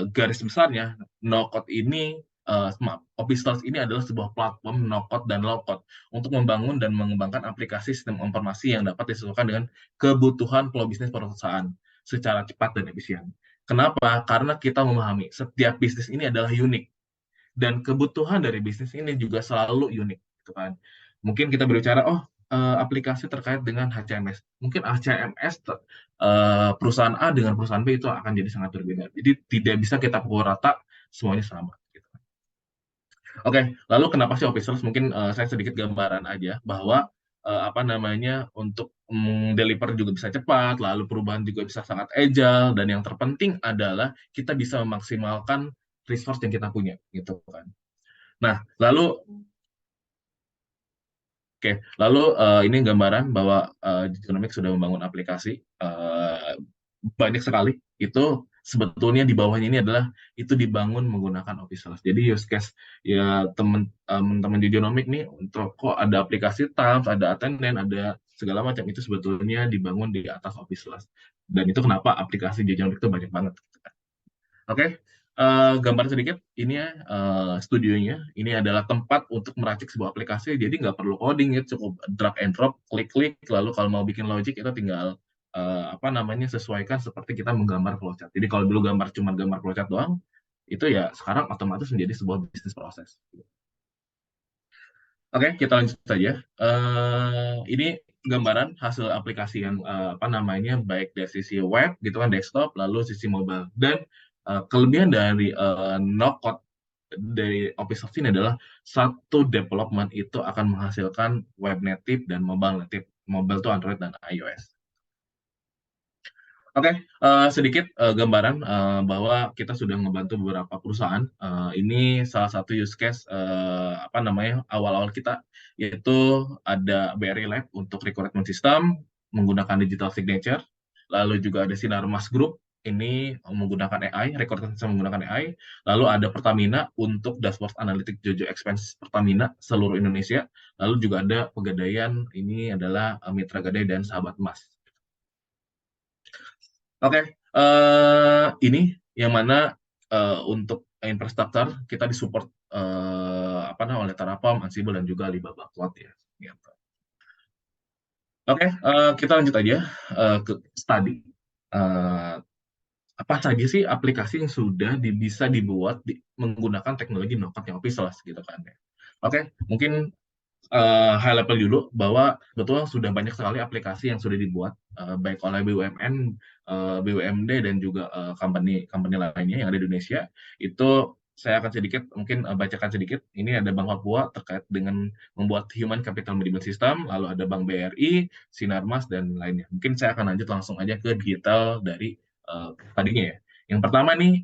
garis besarnya, no-code ini, maaf, Officeless ini adalah sebuah platform no-code dan low-code untuk membangun dan mengembangkan aplikasi sistem informasi yang dapat disesuaikan dengan kebutuhan flow bisnis perusahaan secara cepat dan efisien. Kenapa? Karena kita memahami setiap bisnis ini adalah unik dan kebutuhan dari bisnis ini juga selalu unik, gitu kan. Mungkin kita berbicara, aplikasi terkait dengan HCMS. Mungkin HCMS perusahaan A dengan perusahaan B itu akan jadi sangat berbeda. Jadi tidak bisa kita pukul rata semuanya sama. Gitu. Oke, lalu kenapa sih Officeless? Mungkin saya sedikit gambaran aja bahwa untuk deliver juga bisa cepat, lalu perubahan juga bisa sangat agile, dan yang terpenting adalah kita bisa memaksimalkan resource yang kita punya, gitu kan. Nah, lalu ini gambaran bahwa Genomics sudah membangun aplikasi banyak sekali. Itu sebetulnya di bawahnya ini adalah itu dibangun menggunakan Officeless. Jadi use case ya teman-teman di Genomics nih untuk kok ada aplikasi Tabs, ada attendance, ada segala macam itu sebetulnya dibangun di atas Officeless. Dan itu kenapa aplikasi di Genomics itu banyak banget. Oke, gambar sedikit, ini ya studionya. Ini adalah tempat untuk meracik sebuah aplikasi, jadi nggak perlu coding ya, cukup drag and drop, klik-klik, lalu kalau mau bikin logic itu tinggal sesuaikan seperti kita menggambar flowchart. Jadi kalau dulu cuma gambar flowchart doang, itu ya sekarang otomatis menjadi sebuah bisnis proses. Oke, kita lanjut saja. Ini gambaran hasil aplikasi yang baik dari sisi web gitu kan, desktop, lalu sisi mobile. Dan kelebihan dari no-code dari Officeless ini adalah satu development itu akan menghasilkan web native dan mobile native. Mobile itu Android dan iOS. Oke, sedikit gambaran bahwa kita sudah membantu beberapa perusahaan. Ini salah satu use case awal-awal kita, yaitu ada BRI Lab untuk recruitment system menggunakan digital signature, lalu juga ada Sinarmas Group ini menggunakan AI, recruitment system menggunakan AI, lalu ada Pertamina untuk dashboard analytic Jojo Expense Pertamina seluruh Indonesia, lalu juga ada Pegadaian, ini adalah Mitra Gadai dan Sahabat Emas. Oke, ini yang mana untuk infrastruktur kita disupport oleh Terraform, Ansible dan juga Alibaba Cloud ya. Gitu. Oke, kita lanjut aja ke study. Apa saja sih aplikasi yang sudah bisa dibuat menggunakan teknologi no-code yang Officeless gitu kan ya. Oke, mungkin high level dulu bahwa betul sudah banyak sekali aplikasi yang sudah dibuat baik oleh BUMN, BUMD dan juga company lainnya yang ada di Indonesia. Itu saya akan mungkin bacakan sedikit. Ini ada Bank Papua terkait dengan membuat Human Capital Management System, lalu ada Bank BRI, Sinarmas dan lainnya. Mungkin saya akan lanjut langsung aja ke detail dari tadinya ya. Yang pertama nih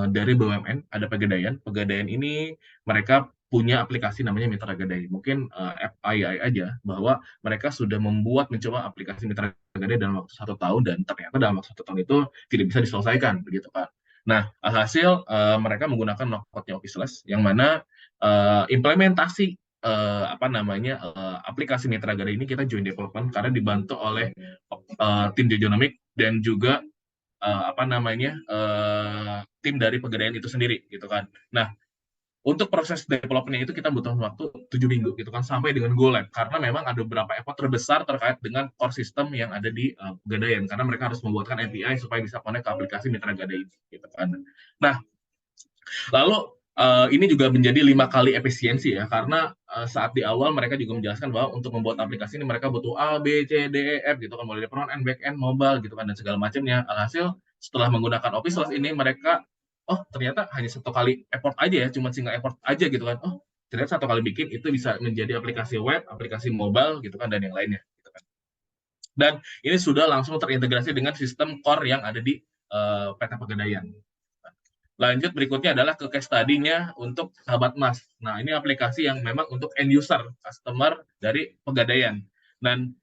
dari BUMN ada Pegadaian. Pegadaian ini mereka punya aplikasi namanya Mitra Gadai. Mungkin FYI aja bahwa mereka sudah mencoba aplikasi Mitra Gadai dalam waktu 1 tahun dan ternyata dalam waktu 1 tahun itu tidak bisa diselesaikan, begitu kan. Nah, alhasil mereka menggunakan no-code-nya Officeless yang mana implementasi aplikasi Mitra Gadai ini kita join development karena dibantu oleh tim Genomics dan juga tim dari Pegadaian itu sendiri, gitu kan. Nah, untuk proses development-nya itu kita butuh waktu 7 minggu gitu kan sampai dengan go live karena memang ada beberapa effort terbesar terkait dengan core system yang ada di Pegadaian karena mereka harus membuatkan API supaya bisa connect ke aplikasi Mitra Gadai gitu kan. Nah, lalu ini juga menjadi 5 kali efisiensi ya karena saat di awal mereka juga menjelaskan bahwa untuk membuat aplikasi ini mereka butuh A, B, C, D, E, F gitu kan mulai dari front end, back end, mobile gitu kan dan segala macamnya. Alhasil setelah menggunakan Officeless ini mereka ternyata hanya 1 kali effort aja ya, cuma single effort aja gitu kan. Ternyata 1 kali bikin itu bisa menjadi aplikasi web, aplikasi mobile gitu kan dan yang lainnya gitu kan. Dan ini sudah langsung terintegrasi dengan sistem core yang ada di PT Pegadaian. Lanjut berikutnya adalah ke case study-nya untuk Sahabat Emas. Nah, ini aplikasi yang memang untuk end user, customer dari Pegadaian. Dan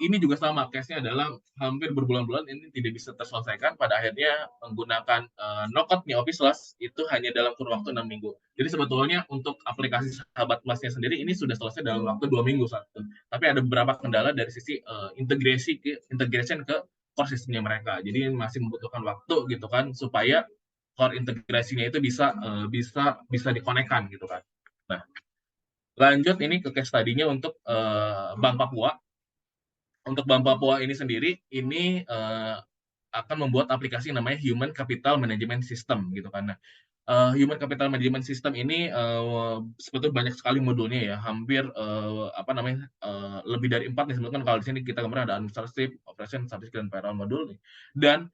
Ini juga sama, case-nya adalah hampir berbulan-bulan ini tidak bisa terselesaikan, pada akhirnya menggunakan no-code Office Plus itu hanya dalam kurun waktu 6 minggu. Jadi sebetulnya untuk aplikasi Sahabat Masnya sendiri ini sudah selesai dalam waktu 2 minggu saat itu. Tapi ada beberapa kendala dari sisi integration ke core sistemnya mereka. Jadi masih membutuhkan waktu gitu kan supaya core integrasinya itu bisa dikonekkan gitu kan. Nah, lanjut ini ke case study-nya untuk Bank Papua. Untuk Bank Papua ini sendiri, ini akan membuat aplikasi yang namanya Human Capital Management System gitu kan. Nah, Human Capital Management System ini sebetulnya banyak sekali modulnya ya, hampir lebih dari 4 nih sebetulnya. Kalau di sini kita kemarin ada administrative, operation, statistik, dan payroll modul nih. Dan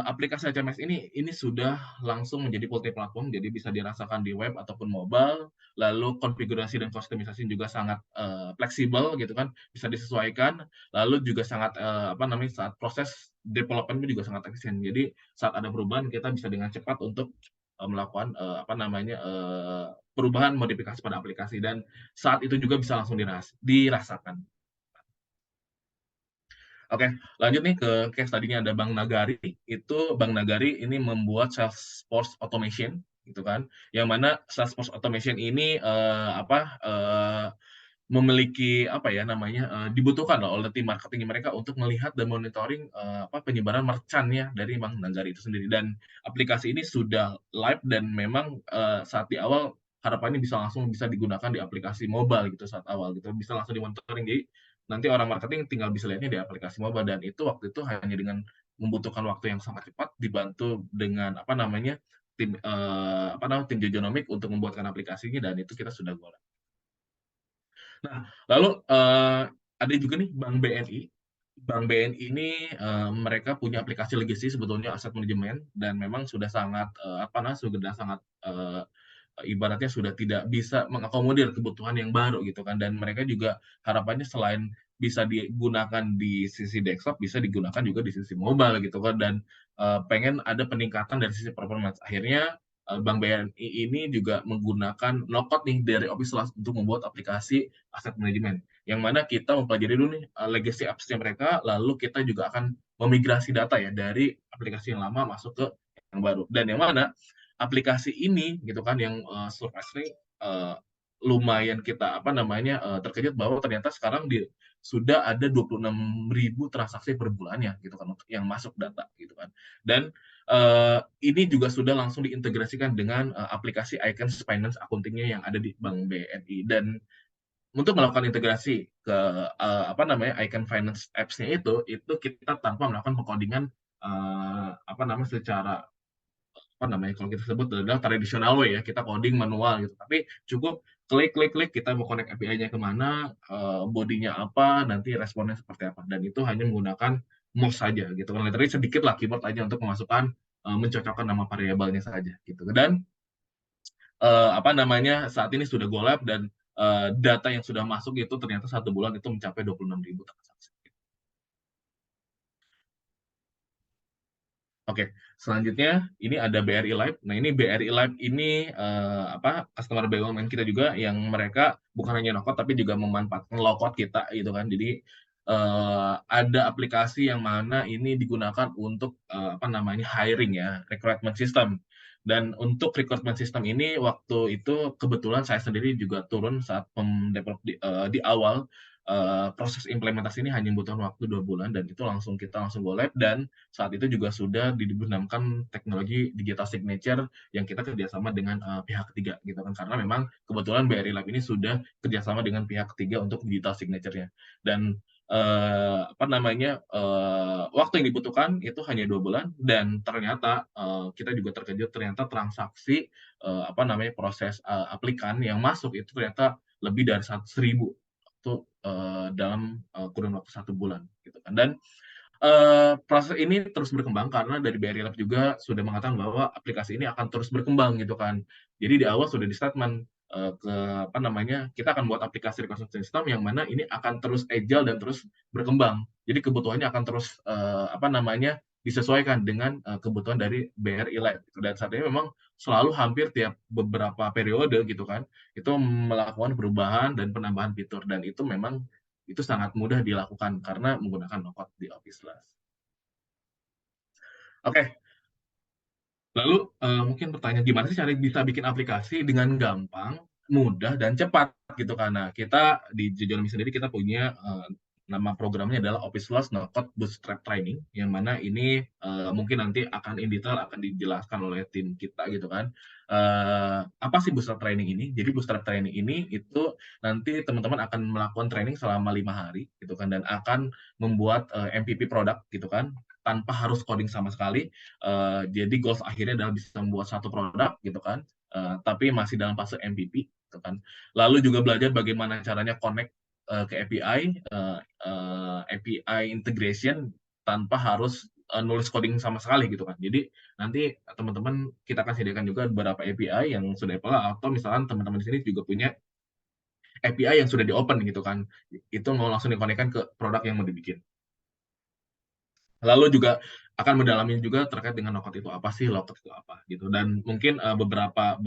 aplikasi HCMS ini sudah langsung menjadi multi platform, jadi bisa dirasakan di web ataupun mobile. Lalu konfigurasi dan customisasi juga sangat fleksibel gitu kan, bisa disesuaikan. Lalu juga sangat saat proses development juga sangat efisien. Jadi saat ada perubahan kita bisa dengan cepat untuk melakukan perubahan modifikasi pada aplikasi, dan saat itu juga bisa langsung dirasakan. Oke, lanjut nih ke case tadinya ada Bank Nagari. Itu Bank Nagari ini membuat Salesforce automation gitu kan, yang mana Salesforce automation ini memiliki dibutuhkan loh oleh tim marketing mereka untuk melihat dan monitoring penyebaran merchant-nya dari Bank Nagari itu sendiri. Dan aplikasi ini sudah live dan memang saat di awal harapannya bisa digunakan di aplikasi mobile gitu saat awal gitu, bisa langsung dimonitoring. Jadi nanti orang marketing tinggal bisa lihatnya di aplikasi mobile, dan itu waktu itu hanya dengan membutuhkan waktu yang sangat cepat, dibantu dengan tim Jojonomic untuk membuatkan aplikasinya, dan itu kita sudah go live. Nah, lalu ada juga nih Bank BNI. Bank BNI ini mereka punya aplikasi legacy sebetulnya aset manajemen, dan memang sudah sangat ibaratnya sudah tidak bisa mengakomodir kebutuhan yang baru gitu kan. Dan mereka juga harapannya selain bisa digunakan di sisi desktop, bisa digunakan juga di sisi mobile gitu kan, dan pengen ada peningkatan dari sisi performance. Akhirnya Bank BNI ini juga menggunakan no-code nih dari Office Plus untuk membuat aplikasi aset manajemen, yang mana kita mempelajari dulu nih legacy apps-nya mereka, lalu kita juga akan memigrasi data ya dari aplikasi yang lama masuk ke yang baru. Dan yang mana aplikasi ini gitu kan yang surprisingly lumayan kita terkejut bahwa ternyata sekarang sudah ada 26.000 transaksi per bulannya gitu kan untuk yang masuk data gitu kan. Dan ini juga sudah langsung diintegrasikan dengan aplikasi Icons Finance Accounting-nya yang ada di Bank BNI. Dan untuk melakukan integrasi ke Icon Finance apps-nya itu kita tanpa melakukan pengkodingan secara kalau kita sebut adalah traditional way ya, kita coding manual gitu. Tapi cukup klik kita mau connect API-nya kemana, bodinya apa, nanti responnya seperti apa, dan itu hanya menggunakan mouse saja gitu kan, literally sedikit lah keyboard aja untuk memasukkan mencocokkan nama variabelnya saja gitu. Dan saat ini sudah go live, dan data yang sudah masuk itu ternyata 1 bulan itu mencapai 26.000 transaksi. Oke, selanjutnya ini ada BRI Live. Nah, ini BRI Live ini customer BUMN kita juga yang mereka bukan hanya no-code tapi juga memanfaatkan low-code kita gitu kan. Jadi ada aplikasi yang mana ini digunakan untuk hiring ya, recruitment system. Dan untuk recruitment system ini waktu itu kebetulan saya sendiri juga turun saat mendevelop di awal. Proses implementasi ini hanya membutuhkan waktu 2 bulan, dan itu kita langsung go live. Dan saat itu juga sudah digunakan teknologi digital signature yang kita kerjasama dengan pihak ketiga gitu kan, karena memang kebetulan BRI Lab ini sudah kerjasama dengan pihak ketiga untuk digital signature-nya. Dan waktu yang dibutuhkan itu hanya 2 bulan, dan ternyata kita juga terkejut, ternyata transaksi proses aplikan yang masuk itu ternyata lebih dari 100.000 itu dalam kurun waktu 1 bulan gitu kan. Dan proses ini terus berkembang karena dari BRI Lab juga sudah mengatakan bahwa aplikasi ini akan terus berkembang gitu kan. Jadi di awal sudah di statement kita akan buat aplikasi recruitment system yang mana ini akan terus agile dan terus berkembang. Jadi kebutuhannya akan terus disesuaikan dengan kebutuhan dari BRI Lab. Dan saat ini memang selalu hampir tiap beberapa periode gitu kan, itu melakukan perubahan dan penambahan fitur, dan itu memang itu sangat mudah dilakukan karena menggunakan no-code di Office Plus. Oke, lalu mungkin pertanyaan gimana sih cara bisa bikin aplikasi dengan gampang, mudah dan cepat gitu kan. Nah, kita di Jejonomi sendiri kita punya nama programnya adalah Office Plus No Code Bootstrap Training, yang mana ini mungkin nanti akan in detail akan dijelaskan oleh tim kita gitu kan. Apa sih Bootstrap Training ini? Jadi Bootstrap Training ini itu nanti teman-teman akan melakukan training selama 5 hari gitu kan, dan akan membuat MVP produk gitu kan, tanpa harus coding sama sekali. Jadi goals akhirnya adalah bisa membuat satu produk gitu kan, tapi masih dalam fase MVP gitu kan. Lalu juga belajar bagaimana caranya connect ke API, API integration tanpa harus nulis coding sama sekali gitu kan. Jadi nanti teman-teman kita akan sediakan juga beberapa API yang sudah Apple, atau misalkan teman-teman di sini juga punya API yang sudah di open gitu kan. Itu mau langsung dikonekkan ke produk yang mau dibikin. Lalu juga akan mendalami juga terkait dengan no-code itu apa sih, low-code itu apa gitu. Dan mungkin beberapa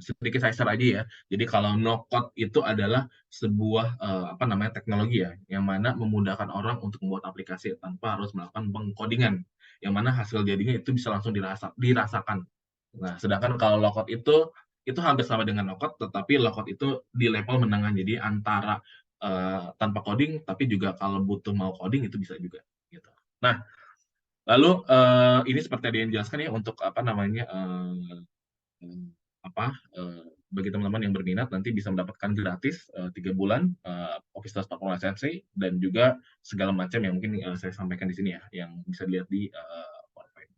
sedikit saya share aja ya. Jadi kalau no-code itu adalah sebuah teknologi ya, yang mana memudahkan orang untuk membuat aplikasi tanpa harus melakukan pengkodingan, yang mana hasil jadinya itu bisa langsung dirasakan. Nah, sedangkan kalau low-code itu hampir sama dengan no-code, tetapi low-code itu di level menengah, jadi antara tanpa coding, tapi juga kalau butuh mau coding itu bisa juga gitu. Nah, lalu ini seperti yang dijelaskan ya, untuk bagi teman-teman yang berminat nanti bisa mendapatkan gratis 3 bulan Office 365 Sensei, dan juga segala macam yang mungkin saya sampaikan di sini ya, yang bisa dilihat di PowerPoint.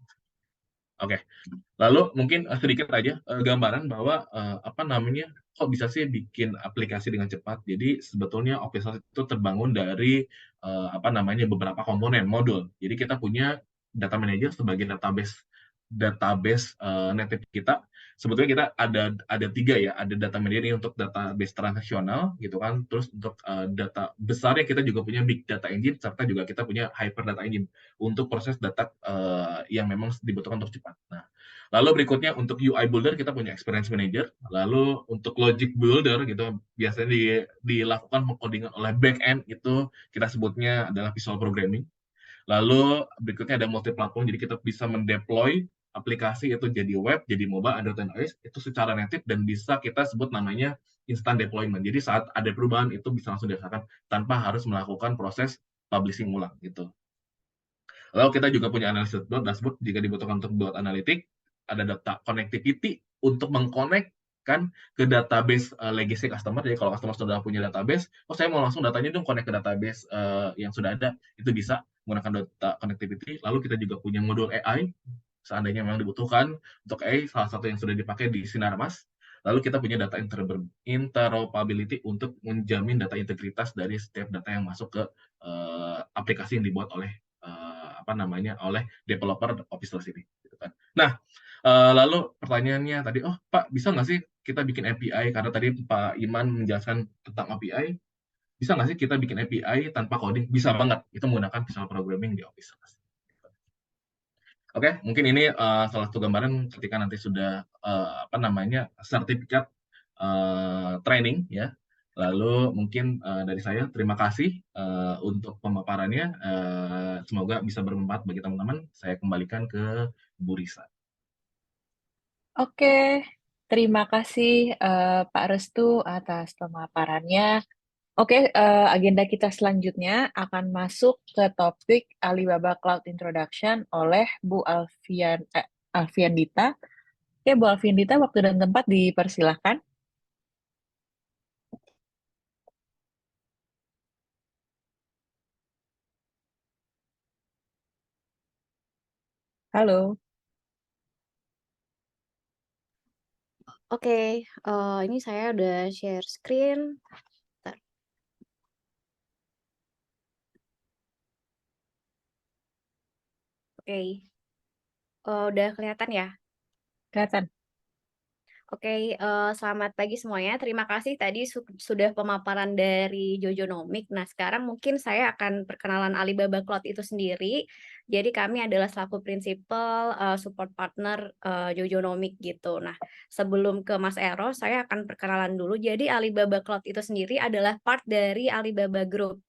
Oke. Lalu mungkin sedikit aja gambaran bahwa kok bisa sih bikin aplikasi dengan cepat. Jadi sebetulnya Office itu terbangun dari beberapa komponen modul. Jadi kita punya data manager sebagai database native kita. Sebetulnya kita ada 3 ya, ada data manager ini untuk database transaksional gitu kan. Terus untuk data besarnya kita juga punya big data engine, serta juga kita punya hyper data engine untuk proses data yang memang dibutuhkan untuk cepat. Nah, lalu berikutnya untuk UI builder kita punya experience manager. Lalu untuk logic builder gitu biasanya dilakukan pengkodingan oleh back end, itu kita sebutnya adalah visual programming. Lalu berikutnya ada multi platform, jadi kita bisa mendeploy aplikasi itu jadi web, jadi mobile, Android dan iOS itu secara native, dan bisa kita sebut namanya instant deployment. Jadi saat ada perubahan itu bisa langsung dirasakan tanpa harus melakukan proses publishing ulang gitu. Lalu kita juga punya analysis dashboard jika dibutuhkan untuk buat analitik. Ada data connectivity untuk mengkonekkan ke database legacy customer. Jadi kalau customer sudah punya database, saya mau langsung datanya dong connect ke database yang sudah ada, itu bisa menggunakan data connectivity. Lalu kita juga punya modul AI, seandainya memang dibutuhkan. Untuk AI, salah satu yang sudah dipakai di Sinarmas. Lalu kita punya data interoperability untuk menjamin data integritas dari setiap data yang masuk ke aplikasi yang dibuat oleh oleh developer Office Plus ini. Gitu kan. Nah, lalu pertanyaannya tadi, Pak, bisa nggak sih kita bikin API? Karena tadi Pak Iman menjelaskan tentang API, bisa nggak sih kita bikin API tanpa coding? Bisa banget, itu menggunakan visual programming di Office Plus. Oke, mungkin ini salah satu gambaran ketika nanti sudah sertifikat training ya. Lalu mungkin dari saya terima kasih untuk pemaparannya. Semoga bisa bermanfaat bagi teman-teman. Saya kembalikan ke Bu Risa. Oke, terima kasih Pak Restu atas pemaparannya. Oke, agenda kita selanjutnya akan masuk ke topik Alibaba Cloud Introduction oleh Bu Alfiandita. Oke, Bu Alfiandita, waktu dan tempat dipersilahkan. Halo. Oke, ini saya udah share screen. Bentar. Oke, udah kelihatan ya? Kelihatan. Oke, selamat pagi semuanya. Terima kasih tadi sudah pemaparan dari Jojonomic. Nah, sekarang mungkin saya akan perkenalan Alibaba Cloud itu sendiri. Jadi kami adalah selaku prinsipal support partner Jojonomic gitu. Nah, sebelum ke Mas Eros, saya akan perkenalan dulu. Jadi Alibaba Cloud itu sendiri adalah part dari Alibaba Group.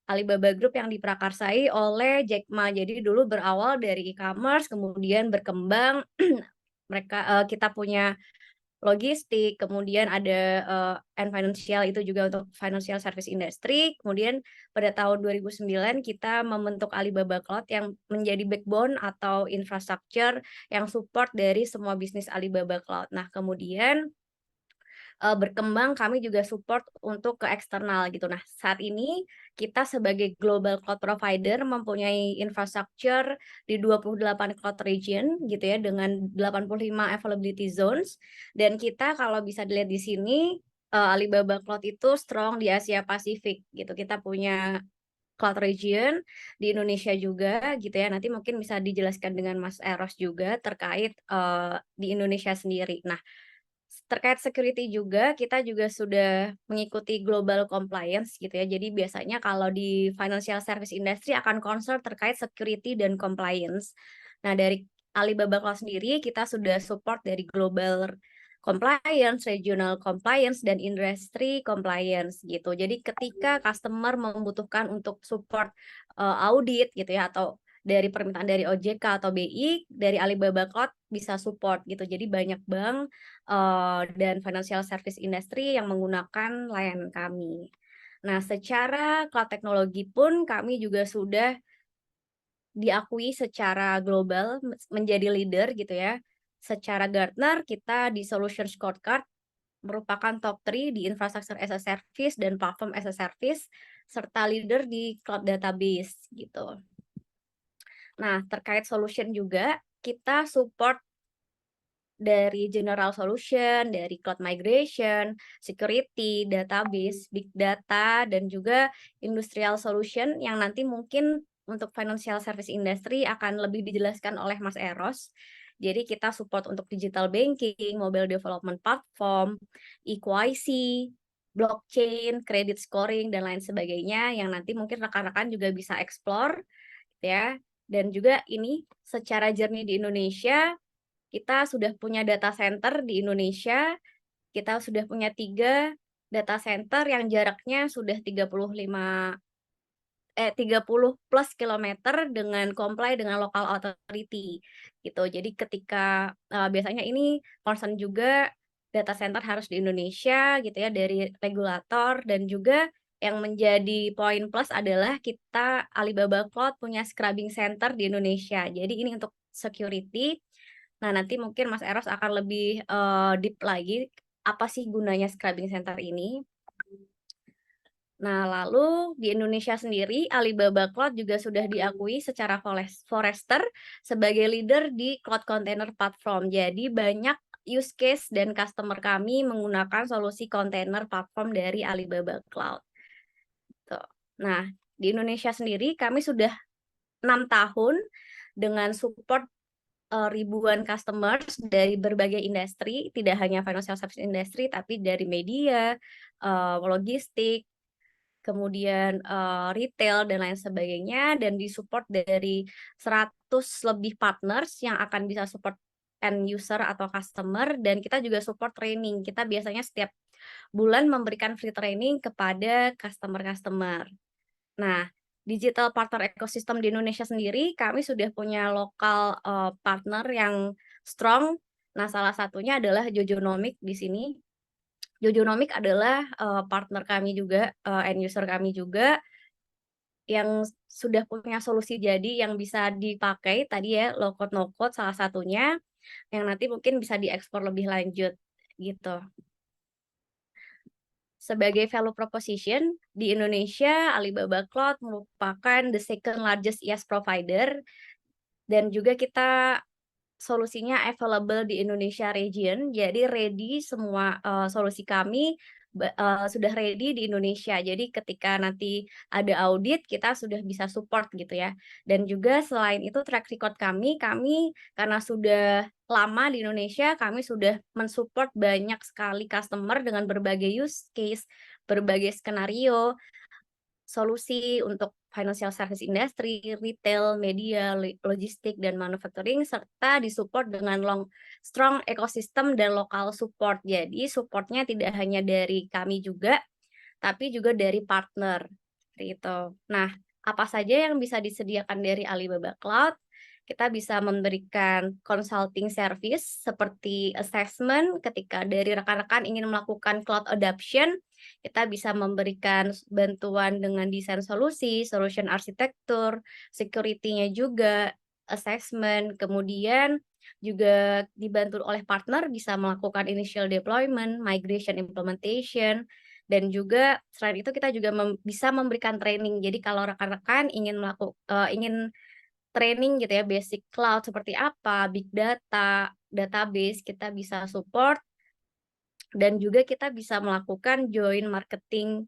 Alibaba Group yang diprakarsai oleh Jack Ma. Jadi dulu berawal dari e-commerce, kemudian berkembang. Kita punya logistik, kemudian ada and financial itu juga untuk financial service industry. Kemudian pada tahun 2009 kita membentuk Alibaba Cloud yang menjadi backbone atau infrastructure yang support dari semua bisnis Alibaba Cloud. Nah, kemudian berkembang kami juga support untuk ke eksternal gitu. Nah, saat ini kita sebagai global cloud provider mempunyai infrastructure di 28 cloud region gitu ya dengan 85 availability zones, dan kita kalau bisa dilihat di sini Alibaba Cloud itu strong di Asia Pasifik gitu. Kita punya cloud region di Indonesia juga gitu ya. Nanti mungkin bisa dijelaskan dengan Mas Eros juga terkait di Indonesia sendiri. Nah, terkait security juga, kita juga sudah mengikuti global compliance gitu ya. Jadi biasanya kalau di financial service industry akan concern terkait security dan compliance. Nah, dari Alibaba Cloud sendiri kita sudah support dari global compliance, regional compliance, dan industry compliance gitu. Jadi ketika customer membutuhkan untuk support audit gitu ya, atau dari permintaan dari OJK atau BI, dari Alibaba Cloud bisa support gitu. Jadi banyak bank dan financial service industry yang menggunakan layanan kami. Nah, secara cloud teknologi pun kami juga sudah diakui secara global menjadi leader gitu ya. Secara Gartner kita di Solution Scorecard merupakan top 3 di infrastructure as a service dan platform as a service, serta leader di cloud database gitu. Nah, terkait solution juga kita support dari general solution, dari cloud migration, security, database, big data, dan juga industrial solution yang nanti mungkin untuk financial service industry akan lebih dijelaskan oleh Mas Eros. Jadi kita support untuk digital banking, mobile development platform, EQIC, blockchain, credit scoring, dan lain sebagainya yang nanti mungkin rekan-rekan juga bisa explore ya. Dan juga ini secara journey di Indonesia, kita sudah punya data center di Indonesia, kita sudah punya 3 data center yang jaraknya sudah 30 plus kilometer dengan comply dengan local authority gitu. Jadi ketika biasanya ini concern juga data center harus di Indonesia gitu ya dari regulator, dan juga yang menjadi poin plus adalah kita Alibaba Cloud punya scrubbing center di Indonesia. Jadi ini untuk security. Nah, nanti mungkin Mas Eros akan lebih deep lagi apa sih gunanya scrubbing center ini. Nah, lalu di Indonesia sendiri, Alibaba Cloud juga sudah diakui secara Forrester sebagai leader di cloud container platform. Jadi banyak use case dan customer kami menggunakan solusi container platform dari Alibaba Cloud. Tuh. Nah, di Indonesia sendiri kami sudah 6 tahun dengan support ribuan customers dari berbagai industri, tidak hanya financial service industry, tapi dari media, logistik, kemudian retail, dan lain sebagainya, dan disupport dari 100 lebih partners yang akan bisa support end user atau customer, dan kita juga support training. Kita biasanya setiap bulan memberikan free training kepada customer-customer. Nah, digital partner ekosistem di Indonesia sendiri, kami sudah punya lokal partner yang strong. Nah, salah satunya adalah Jojonomic di sini. Jojonomic adalah partner kami juga, end user kami juga, yang sudah punya solusi jadi yang bisa dipakai tadi ya, low code no code salah satunya, yang nanti mungkin bisa diekspor lebih lanjut gitu. Sebagai value proposition, di Indonesia, Alibaba Cloud merupakan the second largest IaaS provider, dan juga kita solusinya available di Indonesia region, jadi ready semua solusi kami sudah ready di Indonesia. Jadi ketika nanti ada audit, kita sudah bisa support gitu ya. Dan juga selain itu track record kami karena sudah lama di Indonesia, kami sudah mensupport banyak sekali customer dengan berbagai use case, berbagai skenario, solusi untuk financial service industry, retail, media, logistik, dan manufacturing, serta disupport dengan strong ekosistem dan lokal support. Jadi supportnya tidak hanya dari kami juga, tapi juga dari partner. Gitu. Nah, apa saja yang bisa disediakan dari Alibaba Cloud? Kita bisa memberikan consulting service seperti assessment ketika dari rekan-rekan ingin melakukan cloud adoption. Kita bisa memberikan bantuan dengan desain solusi, solution arsitektur, security-nya juga, assessment, kemudian juga dibantu oleh partner bisa melakukan initial deployment, migration implementation, dan juga selain itu kita juga bisa memberikan training. Jadi kalau rekan-rekan ingin training gitu ya, basic cloud seperti apa, big data, database, kita bisa support. Dan juga kita bisa melakukan joint marketing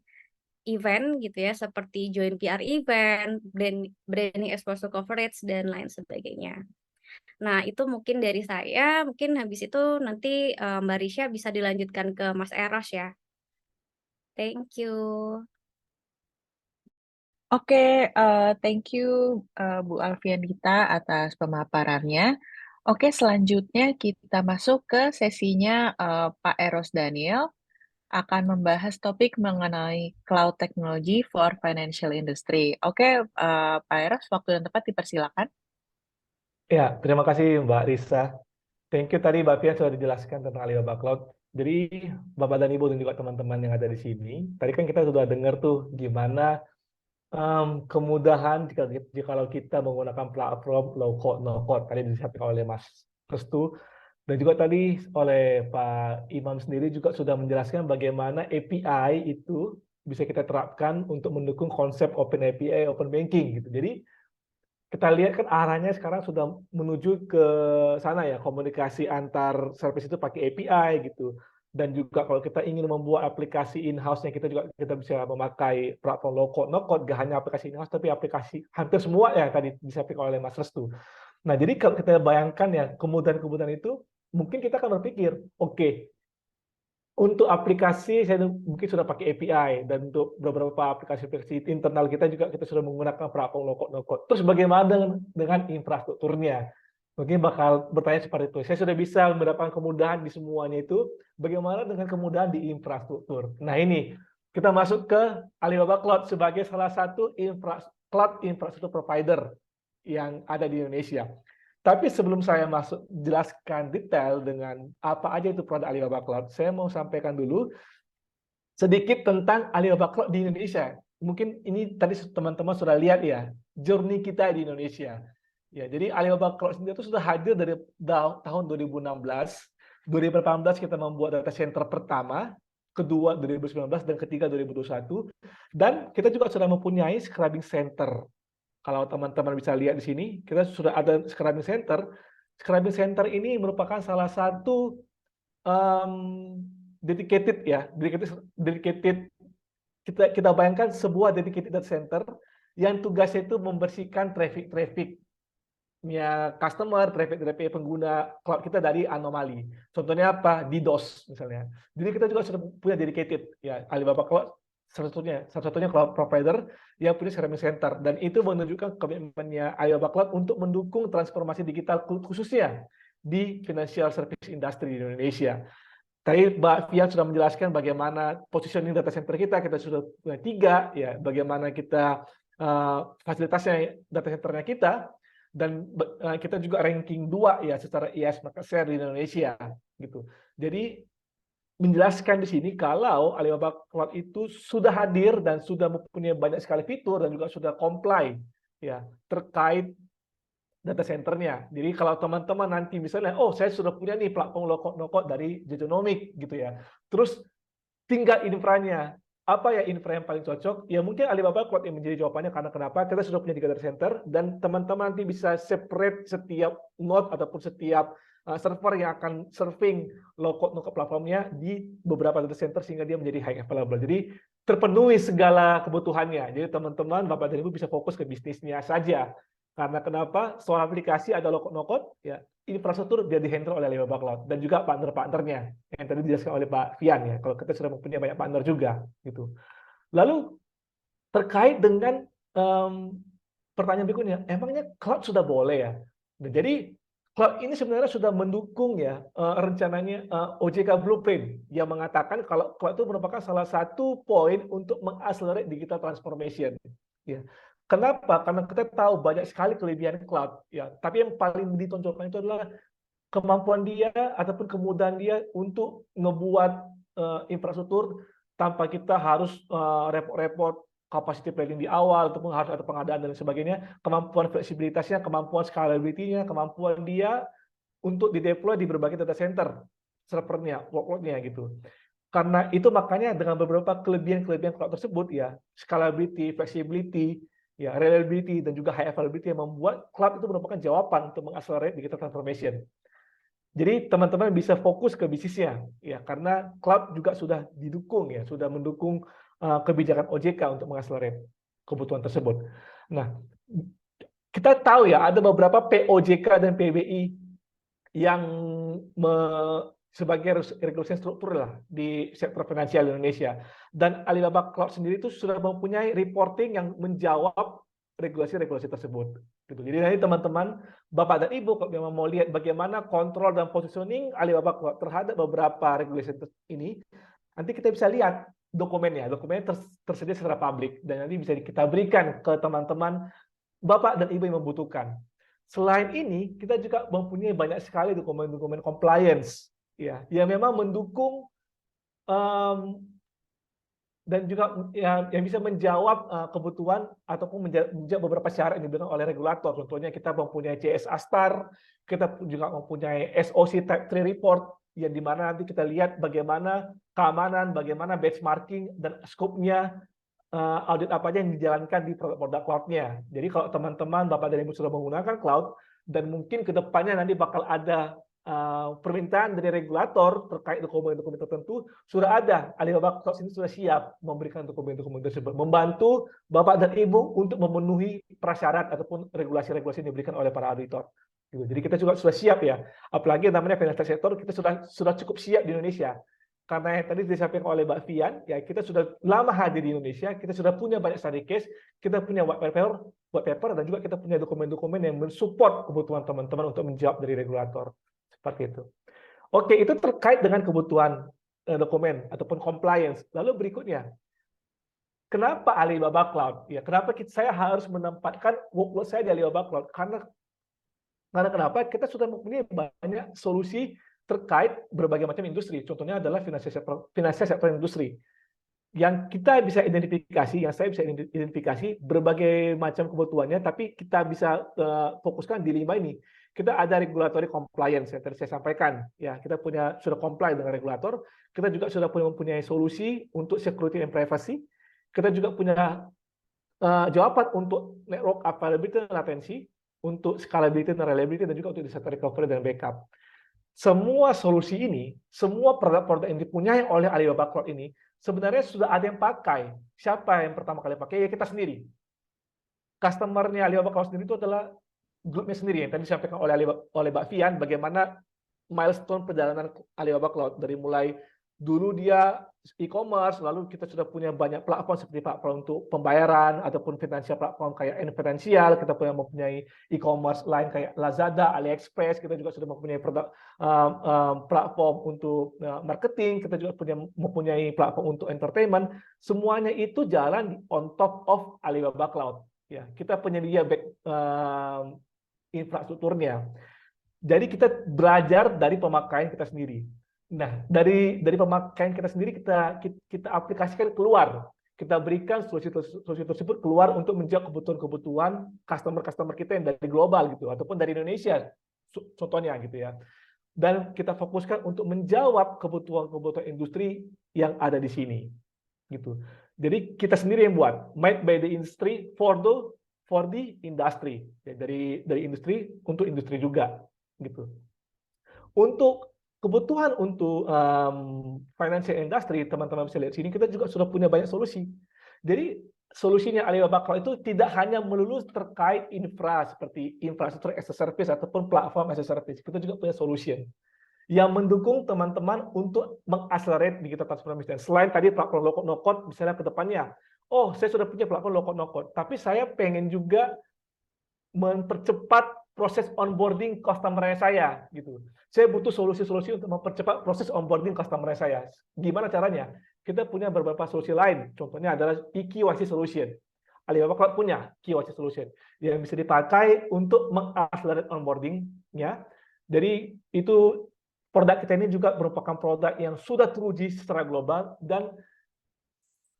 event gitu ya, seperti joint PR event, branding exposure coverage, dan lain sebagainya. Nah, itu mungkin dari saya. Mungkin habis itu nanti Mbak Risha bisa dilanjutkan ke Mas Eros ya. Thank you. Oke, thank you Bu Alfianita atas pemaparannya. Oke, selanjutnya kita masuk ke sesinya Pak Eros Daniel akan membahas topik mengenai cloud technology for financial industry. Oke, Pak Eros, waktu yang tepat dipersilakan. Ya, terima kasih Mbak Risa. Thank you tadi Mbak Pia sudah dijelaskan tentang Alibaba Cloud. Jadi Bapak dan Ibu dan juga teman-teman yang ada di sini, tadi kan kita sudah dengar tuh gimana kemudahan jika kita menggunakan platform low code no code tadi disampaikan oleh Mas Restu, dan juga tadi oleh Pak Imam sendiri juga sudah menjelaskan bagaimana API itu bisa kita terapkan untuk mendukung konsep Open API, Open Banking gitu. Jadi kita lihat kan arahnya sekarang sudah menuju ke sana ya, komunikasi antar service itu pakai API gitu. Dan juga kalau kita ingin membuat aplikasi in-house-nya, kita bisa memakai platform low code, no code, gak hanya aplikasi in-house, tapi aplikasi hampir semua ya tadi disampaikan oleh Mas Restu. Nah, jadi kalau kita bayangkan ya, kemudahan-kemudahan itu, mungkin kita akan berpikir, oke, untuk aplikasi saya mungkin sudah pakai API, dan untuk beberapa aplikasi internal kita juga kita sudah menggunakan platform low code no code. Terus bagaimana dengan infrastrukturnya? Mungkin bakal bertanya seperti itu. Saya sudah bisa mendapatkan kemudahan di semuanya itu, bagaimana dengan kemudahan di infrastruktur? Nah ini, kita masuk ke Alibaba Cloud sebagai salah satu cloud infrastruktur provider yang ada di Indonesia. Tapi sebelum saya masuk jelaskan detail dengan apa aja itu produk Alibaba Cloud, saya mau sampaikan dulu sedikit tentang Alibaba Cloud di Indonesia. Mungkin ini tadi teman-teman sudah lihat ya, journey kita di Indonesia. Ya, jadi Alibaba Cloud sendiri itu sudah hadir dari tahun 2016. 2018 kita membuat data center pertama, kedua 2019, dan ketiga 2021. Dan kita juga sudah mempunyai scrubbing center. Kalau teman-teman bisa lihat di sini, kita sudah ada scrubbing center. Scrubbing center ini merupakan salah satu dedicated ya, dedicated. Kita bayangkan sebuah dedicated data center yang tugasnya itu membersihkan traffic customer, traffic pengguna cloud kita dari anomali. Contohnya apa? DDoS misalnya. Jadi kita juga sudah punya dedicated ya, Alibaba Cloud satu-satunya cloud provider yang punya scrubbing center, dan itu menunjukkan komitmennya Alibaba Cloud untuk mendukung transformasi digital khususnya di financial service industry di Indonesia. Tadi Mbak Fian sudah menjelaskan bagaimana positioning data center kita sudah punya 3 ya, bagaimana kita fasilitasnya data centernya kita, dan kita juga ranking 2 ya secara IaaS market share di Indonesia gitu. Jadi menjelaskan di sini kalau Alibaba Cloud itu sudah hadir dan sudah mempunyai banyak sekali fitur dan juga sudah comply ya terkait data centernya. Jadi kalau teman-teman nanti misalnya, oh saya sudah punya nih platform low code no code dari Jejonomic gitu ya, terus tinggal infranya, apa ya infra yang paling cocok? Ya mungkin Alibaba Cloud yang menjadi jawabannya, karena kenapa? Kita sudah punya 3 data center dan teman-teman nanti bisa separate setiap node ataupun setiap server yang akan serving low-code no-code platformnya di beberapa data center sehingga dia menjadi high available. Jadi terpenuhi segala kebutuhannya. Jadi teman-teman, Bapak dan Ibu bisa fokus ke bisnisnya saja. Karena kenapa? Soal aplikasi ada low-code no-code, ya infrastruktur biar dihandle oleh Alibaba Cloud dan juga partner-partnernya yang tadi dijelaskan oleh Pak Fian ya. Kalau kita sudah mempunyai banyak partner juga gitu. Lalu terkait dengan pertanyaan berikutnya, emangnya cloud sudah boleh ya? Nah, jadi cloud ini sebenarnya sudah mendukung ya rencananya OJK Blueprint yang mengatakan kalau cloud itu merupakan salah satu poin untuk mengakselerate digital transformation. Ya. Kenapa? Karena kita tahu banyak sekali kelebihan cloud, ya. Tapi yang paling ditonjolkan itu adalah kemampuan dia ataupun kemudahan dia untuk ngebuat infrastruktur tanpa kita harus repot-repot capacity planning di awal ataupun harus ada pengadaan dan sebagainya. Kemampuan fleksibilitasnya, kemampuan scalability-nya, kemampuan dia untuk dideploy di berbagai data center servernya, workload-nya gitu. Karena itu makanya dengan beberapa kelebihan-kelebihan cloud tersebut ya, scalability, flexibility, ya reliability dan juga high availability yang membuat cloud itu merupakan jawaban untuk mengakselerate digital transformation. Jadi teman-teman bisa fokus ke bisnisnya ya, karena cloud juga sudah didukung ya, sudah mendukung kebijakan OJK untuk mengakselerate kebutuhan tersebut. Nah, kita tahu ya ada beberapa POJK dan PBI yang sebagai regulasi struktur lah di sektor finansial Indonesia. Dan Alibaba Cloud sendiri itu sudah mempunyai reporting yang menjawab regulasi-regulasi tersebut. Gitu. Jadi nanti teman-teman, Bapak dan Ibu, kalau memang mau lihat bagaimana kontrol dan positioning Alibaba Cloud terhadap beberapa regulasi ini, nanti kita bisa lihat dokumennya. Dokumennya tersedia secara publik dan nanti bisa kita berikan ke teman-teman, Bapak dan Ibu yang membutuhkan. Selain ini, kita juga mempunyai banyak sekali dokumen-dokumen compliance ya, yang memang mendukung dan juga yang bisa menjawab kebutuhan ataupun menjawab beberapa syarat yang diberikan oleh regulator. Contohnya kita mempunyai CSA Star, kita juga mempunyai SOC Type 3 Report, yang dimana nanti kita lihat bagaimana keamanan, bagaimana benchmarking, dan scope-nya audit apa aja yang dijalankan di produk cloud-nya. Jadi kalau teman-teman, Bapak dan Ibu sudah menggunakan cloud, dan mungkin ke depannya nanti bakal ada permintaan dari regulator terkait dokumen-dokumen tertentu, sudah ada. Alibaba Cloud ini sudah siap memberikan dokumen-dokumen tersebut, membantu Bapak dan Ibu untuk memenuhi prasyarat ataupun regulasi-regulasi yang diberikan oleh para auditor. Jadi kita juga sudah siap ya. Apalagi namanya financial sector, kita sudah cukup siap di Indonesia. Karena yang tadi disampaikan oleh Mbak Fian, ya kita sudah lama hadir di Indonesia, kita sudah punya banyak study case, kita punya white paper, dan juga kita punya dokumen-dokumen yang mensupport kebutuhan teman-teman untuk menjawab dari regulator. Seperti itu. Oke, itu terkait dengan kebutuhan dokumen ataupun compliance. Lalu berikutnya, kenapa Alibaba Cloud? Ya, kenapa saya harus menempatkan workload saya di Alibaba Cloud? Karena kenapa? Kita sudah mempunyai banyak solusi terkait berbagai macam industri. Contohnya adalah financial sector industri. Yang kita bisa identifikasi, yang saya bisa identifikasi berbagai macam kebutuhannya, tapi kita bisa fokuskan di 5 ini. Kita ada regulatory compliance yang tadi saya sampaikan, ya kita sudah comply dengan regulator. Kita juga sudah mempunyai solusi untuk security and privacy. Kita juga punya jawaban untuk network availability dan latency, untuk scalability dan reliability, dan juga untuk disaster recovery dan backup. Semua solusi ini, semua produk-produk yang dipunyai oleh Alibaba Cloud ini, sebenarnya sudah ada yang pakai. Siapa yang pertama kali pakai? Ya kita sendiri. Customer-nya Alibaba Cloud sendiri itu adalah grupnya sendiri. Yang tadi disampaikan oleh Mbak Fian, bagaimana milestone perjalanan Alibaba Cloud. Dari mulai dulu dia e-commerce, lalu kita sudah punya banyak platform seperti platform untuk pembayaran, ataupun financial platform kayak N-Financial, kita mempunyai e-commerce lain kayak Lazada, AliExpress, kita juga sudah mempunyai produk platform untuk marketing, kita juga mempunyai platform untuk entertainment. Semuanya itu jalan on top of Alibaba Cloud. Ya, kita penyedia infrastrukturnya. Jadi kita belajar dari pemakaian kita sendiri. Nah, dari pemakaian kita sendiri kita aplikasikan keluar. Kita berikan solusi tersebut keluar untuk menjawab kebutuhan customer kita yang dari global gitu, ataupun dari Indonesia contohnya gitu ya. Dan kita fokuskan untuk menjawab kebutuhan industri yang ada di sini. gitu. Jadi kita sendiri yang buat, made by the industry for the industry, ya, dari industri untuk industri juga, gitu. Untuk kebutuhan untuk financial industry, teman-teman bisa lihat sini, kita juga sudah punya banyak solusi. Jadi solusinya Alibaba Cloud itu tidak hanya melulu terkait seperti infrastruktur as a service ataupun platform as a service. Kita juga punya solution yang mendukung teman-teman untuk mengaccelerate digital transformation. Selain tadi platform low code no code, misalnya ke depannya, oh saya sudah punya platform low code no code, tapi saya pengen juga mempercepat proses onboarding customer saya gitu. Saya butuh solusi-solusi untuk mempercepat proses onboarding customer saya. Gimana caranya? Kita punya beberapa solusi lain. Contohnya adalah e-KYC solution. Alibaba Cloud punya KYC solution yang bisa dipakai untuk mengaccelerate onboarding-nya. Jadi itu produk kita ini juga merupakan produk yang sudah teruji secara global dan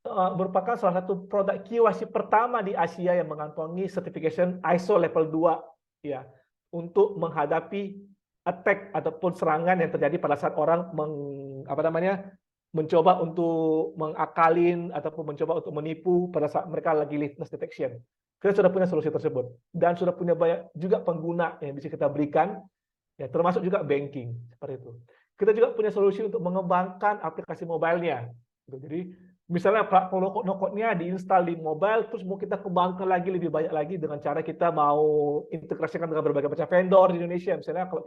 merupakan salah satu produk KYC pertama di Asia yang mengantongi certification ISO level 2 ya untuk menghadapi attack ataupun serangan yang terjadi pada saat orang mencoba untuk mengakalin ataupun mencoba untuk menipu pada saat mereka lagi liveness detection. Kita sudah punya solusi tersebut dan sudah punya banyak juga pengguna yang bisa kita berikan ya, termasuk juga banking seperti itu. Kita juga punya solusi untuk mengembangkan aplikasi mobile-nya. Jadi misalnya platform no-code-nya diinstal di mobile, terus mau kita kembangkan lagi lebih banyak lagi dengan cara kita mau integrasikan dengan berbagai macam vendor di Indonesia. Misalnya kalau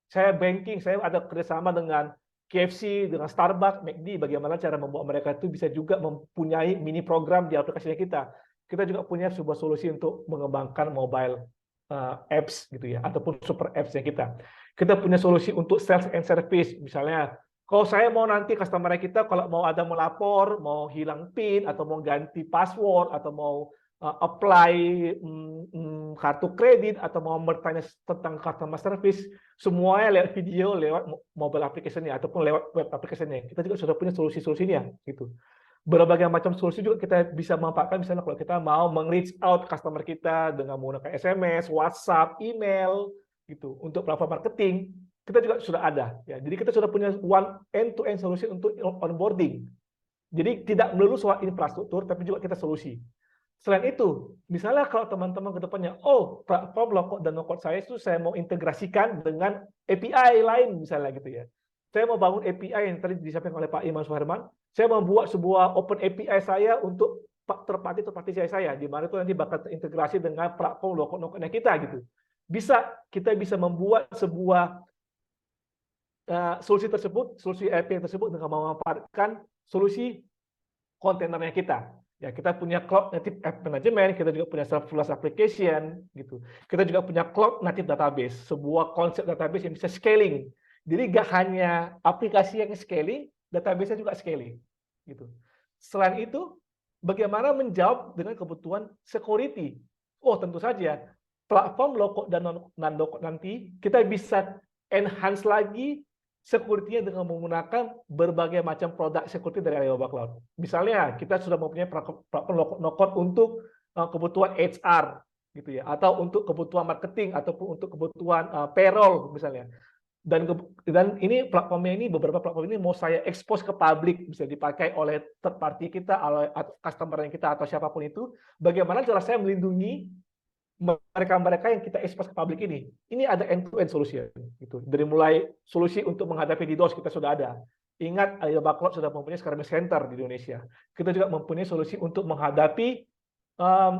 saya banking, saya ada kerjasama dengan KFC, dengan Starbucks, McD, bagaimana cara membuat mereka itu bisa juga mempunyai mini program di aplikasinya kita. Kita juga punya sebuah solusi untuk mengembangkan mobile apps gitu ya, ataupun super apps-nya kita. Kita punya solusi untuk sales and service, misalnya kalau saya mau nanti customer kita kalau mau melapor, mau hilang PIN atau mau ganti password atau mau apply kartu kredit atau mau bertanya tentang customer service, semuanya lewat video, lewat mobile application-nya ataupun lewat web application-nya. Kita juga sudah punya solusi-solusinya gitu. Berbagai macam solusi juga kita bisa manfaatkan, misalnya kalau kita mau meng-reach out customer kita dengan menggunakan SMS, WhatsApp, email gitu untuk platform marketing. Kita juga sudah ada ya. Jadi kita sudah punya one end-to-end solution untuk onboarding. Jadi tidak melulu soal infrastruktur tapi juga kita solusi. Selain itu, misalnya kalau teman-teman ke depannya, platform low-code dan no-code saya itu saya mau integrasikan dengan API lain misalnya gitu ya. Saya mau bangun API yang tadi disampaikan oleh Pak Iman Suherman. Saya membuat sebuah open API saya untuk third-party saya, di mana itu nanti bakal terintegrasi dengan platform low-code no-code kita gitu. Kita bisa membuat sebuah solusi API tersebut dengan memanfaatkan solusi kontainernya kita. Ya, kita punya cloud native app management, kita juga punya serverless application, gitu. Kita juga punya cloud native database, sebuah konsep database yang bisa scaling. Jadi nggak hanya aplikasi yang scaling, database-nya juga scaling, gitu. Selain itu, bagaimana menjawab dengan kebutuhan security? Tentu saja platform low-code dan non-low-code nanti kita bisa enhance lagi security-nya dengan menggunakan berbagai macam produk security dari Alibaba Cloud. Misalnya, kita sudah mempunyai platform no-code untuk kebutuhan HR, gitu ya, atau untuk kebutuhan marketing, ataupun untuk kebutuhan payroll, misalnya. Dan ini beberapa platform ini mau saya expose ke publik, bisa dipakai oleh third party kita, atau customer kita, atau siapapun itu. Bagaimana cara saya melindungi mereka-mereka yang kita expose ke publik ini ada end-to-end solution gitu. Dari mulai solusi untuk menghadapi DDoS kita sudah ada. Ingat, Alibaba Cloud sudah mempunyai Scrum Center di Indonesia. Kita juga mempunyai solusi untuk menghadapi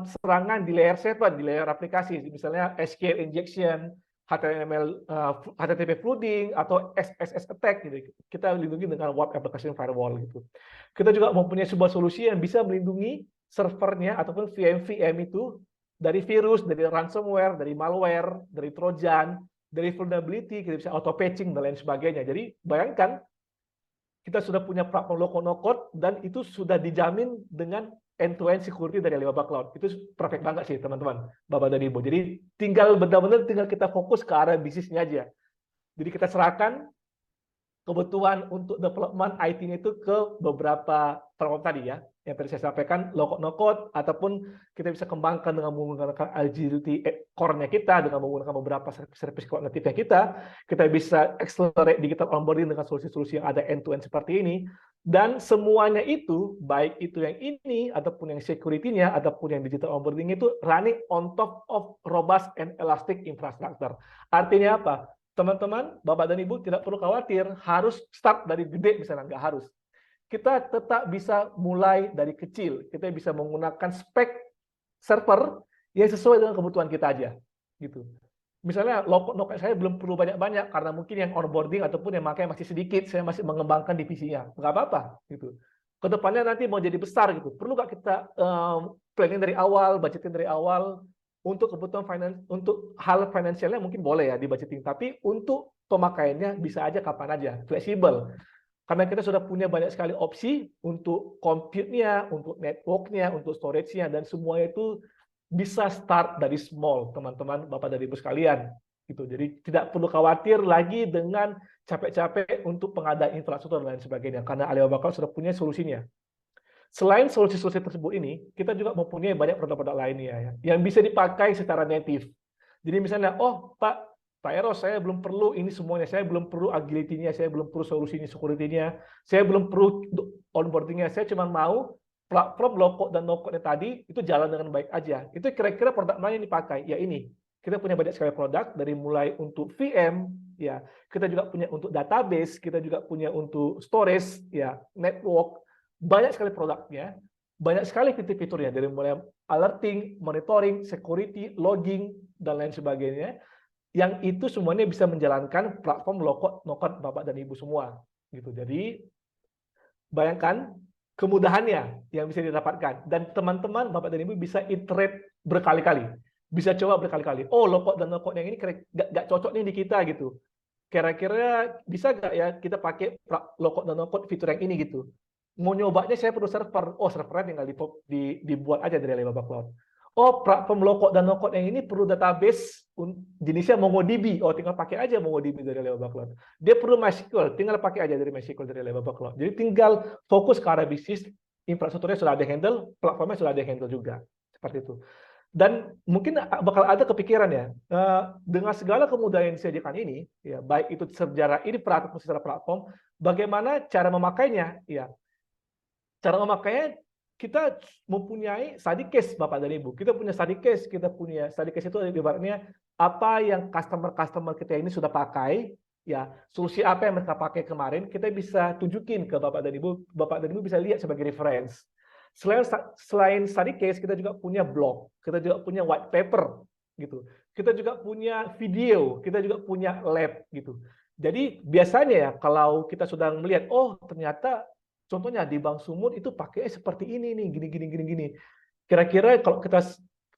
serangan di layer server, di layer aplikasi, misalnya SQL injection, HTTP flooding atau SSS attack gitu. Kita lindungi dengan web application firewall gitu. Kita juga mempunyai sebuah solusi yang bisa melindungi servernya ataupun VM itu dari virus, dari ransomware, dari malware, dari trojan, dari vulnerability, kita bisa auto patching dan lain sebagainya. Jadi bayangkan kita sudah punya platform low-code no-code dan itu sudah dijamin dengan end-to-end security dari Alibaba Cloud. Itu perfect banget sih teman-teman, Bapak dan Ibu. Jadi benar-benar tinggal kita fokus ke arah bisnisnya aja. Jadi kita serahkan kebutuhan untuk development IT-nya itu ke beberapa platform tadi ya, yang tadi saya sampaikan, low-code no-code, ataupun kita bisa kembangkan dengan menggunakan agility core-nya kita, dengan menggunakan beberapa service cloud native-nya kita bisa accelerate digital onboarding dengan solusi-solusi yang ada end-to-end seperti ini, Dan semuanya itu, baik itu yang ini, ataupun yang security-nya, ataupun yang digital onboarding itu running on top of robust and elastic infrastructure. Artinya apa? Teman-teman, Bapak dan Ibu tidak perlu khawatir harus start dari gede misalnya, nggak harus. Kita tetap bisa mulai dari kecil. Kita bisa menggunakan spek server yang sesuai dengan kebutuhan kita aja. Gitu. Misalnya loket saya belum perlu banyak-banyak karena mungkin yang onboarding ataupun yang pakai masih sedikit, saya masih mengembangkan divisinya, nggak apa-apa gitu. Kedepannya nanti mau jadi besar gitu, perlu nggak kita planning dari awal, budgeting dari awal untuk kebutuhan finance, untuk hal finansialnya mungkin boleh ya di budgeting, tapi untuk pemakaiannya bisa aja kapan aja, fleksibel. Karena kita sudah punya banyak sekali opsi untuk compute-nya, untuk network-nya, untuk storage-nya, dan semuanya itu bisa start dari small, teman-teman, Bapak dan Ibu sekalian. Gitu. Jadi tidak perlu khawatir lagi dengan capek-capek untuk pengadaan infrastruktur dan lain sebagainya, karena Alibaba Cloud sudah punya solusinya. Selain solusi-solusi tersebut ini, kita juga mempunyai banyak produk-produk lainnya ya, yang bisa dipakai secara native. Jadi misalnya, oh Pak Eros, saya belum perlu ini semuanya, saya belum perlu agility-nya, saya belum perlu solusinya, security-nya, saya belum perlu onboarding-nya, saya cuma mau platform low-code dan no-code tadi itu jalan dengan baik aja. Itu kira-kira produk mana yang dipakai? Ya ini. Kita punya banyak sekali produk, dari mulai untuk VM, ya, kita juga punya untuk database, kita juga punya untuk storage, ya, network, banyak sekali produknya, banyak sekali fitur-fiturnya, dari mulai alerting, monitoring, security, logging, dan lain sebagainya, yang itu semuanya bisa menjalankan platform low-code, no-code Bapak dan Ibu semua. Gitu. Jadi, bayangkan kemudahannya yang bisa didapatkan, dan teman-teman Bapak dan Ibu bisa iterate berkali-kali, bisa coba berkali-kali. Oh, low-code dan no-code yang ini nggak cocok nih di kita gitu. Kira-kira bisa nggak ya kita pakai low-code dan no-code fitur yang ini gitu. Mau nyobanya saya perlu server. Oh, servernya tinggal dibuat aja dari Alibaba Cloud. Oh, platform low-code dan no-code yang ini perlu database jenisnya MongoDB. Oh, tinggal pakai aja MongoDB dari Alibaba Cloud. Dia perlu MySQL, tinggal pakai aja dari MySQL dari Alibaba Cloud. Jadi tinggal fokus ke arah bisnis, infrastrukturnya sudah ada handle, platformnya sudah ada handle juga. Seperti itu. Dan mungkin bakal ada kepikiran ya, dengan segala kemudahan yang disediakan ini, ya, baik itu secara infra ataupun secara platform, bagaimana cara memakainya? Ya, cara memakainya kita mempunyai study case, Bapak dan Ibu. Kita punya study case, itu ibaratnya apa yang customer kita ini sudah pakai, ya, solusi apa yang mereka pakai kemarin, kita bisa tunjukin ke Bapak dan Ibu bisa lihat sebagai reference. Selain study case, kita juga punya blog, kita juga punya white paper, gitu. Kita juga punya video, kita juga punya lab, gitu. Jadi biasanya ya kalau kita sudah melihat, oh ternyata contohnya di Bank Sumut itu pakai seperti ini nih, gini. Kira-kira kalau kita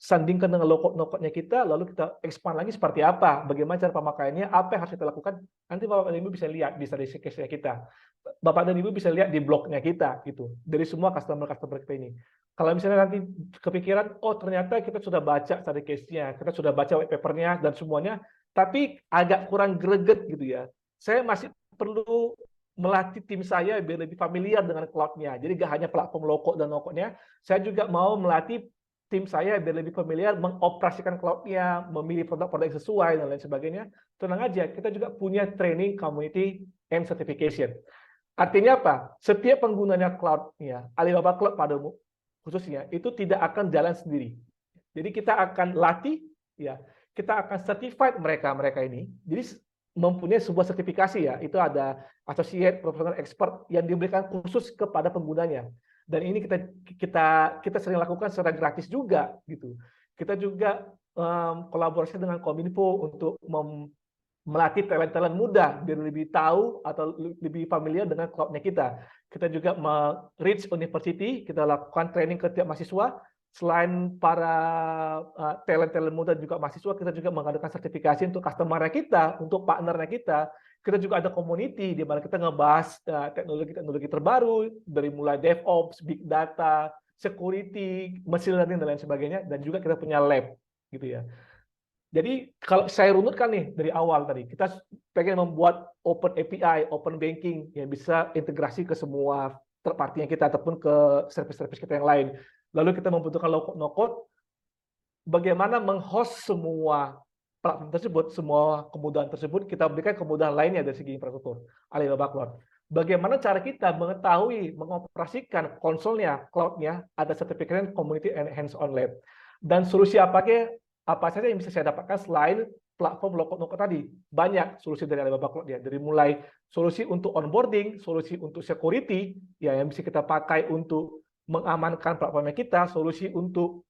sandingkan dengan low-code no-code-nya kita, lalu kita expand lagi seperti apa, bagaimana cara pemakaiannya, apa yang harus kita lakukan, nanti Bapak dan Ibu bisa lihat di study case-nya kita. Bapak dan Ibu bisa lihat di blognya kita, gitu, dari semua customer kita ini. Kalau misalnya nanti kepikiran, oh ternyata kita sudah baca study case-nya, kita sudah baca white paper-nya dan semuanya, tapi agak kurang greget gitu ya. Saya masih perlu melatih tim saya biar lebih familiar dengan cloud-nya. Jadi nggak hanya platform low-code dan no-code-nya, saya juga mau melatih tim saya biar lebih familiar mengoperasikan cloud-nya, memilih produk-produk yang sesuai, dan lain sebagainya. Tenang aja, kita juga punya training, community, and certification. Artinya apa? Setiap penggunanya cloud-nya, Alibaba Cloud pada khususnya, itu tidak akan jalan sendiri. Jadi kita akan latih, ya, kita akan certified mereka ini. Jadi mempunyai sebuah sertifikasi ya, itu ada associate, professional, expert yang diberikan khusus kepada penggunanya. Dan ini kita sering lakukan secara gratis juga gitu. Kita juga kolaborasi dengan Kominfo untuk melatih talent-talent muda biar lebih tahu atau lebih familiar dengan cloud-nya kita. Kita juga reach university, kita lakukan training ke tiap mahasiswa. Selain para talent-talent muda juga mahasiswa, kita juga mengadakan sertifikasi untuk customer kita, untuk partnernya kita. Kita juga ada community di mana kita ngebahas teknologi-teknologi terbaru dari mulai DevOps, Big Data, Security, Machine Learning dan lain sebagainya, dan juga kita punya lab gitu ya. Jadi kalau saya runutkan nih dari awal tadi, kita pengen membuat open API, open banking yang bisa integrasi ke semua third party-nya kita ataupun ke service-service kita yang lain. Lalu kita membutuhkan low-code, no-code, bagaimana menghost semua platform tersebut, semua kemudahan tersebut, kita berikan kemudahan lainnya dari segi infrastruktur Alibaba Cloud. bagaimana cara kita mengetahui, mengoperasikan konsolnya, cloud-nya, ada sertifikat community and hands-on lab. Dan solusi apa saja yang bisa saya dapatkan selain platform low-code tadi. Banyak solusi dari Alibaba Cloud ya, dari mulai solusi untuk onboarding, solusi untuk security, ya yang bisa kita pakai untuk mengamankan platformnya kita, solusi untuk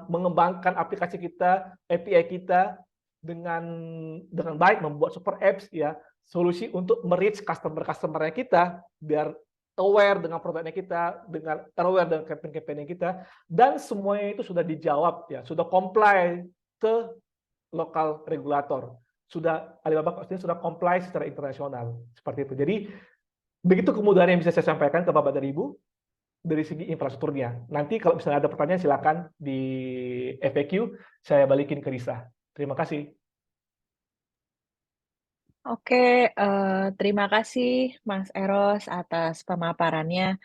mengembangkan aplikasi kita, API kita dengan baik, membuat super apps ya, solusi untuk merich customer-customernya kita biar aware dengan produknya kita, dengan aware dengan campaign-campaign kita, dan semuanya itu sudah dijawab ya, sudah comply ke lokal regulator. Sudah Alibaba ini sudah comply secara internasional seperti itu. Jadi begitu kemudahan yang bisa saya sampaikan ke Bapak dan Ibu dari segi infrastrukturnya. Nanti kalau misalnya ada pertanyaan silakan di FAQ saya balikin ke Risa. Terima kasih. Oke, terima kasih Mas Eros atas pemaparannya.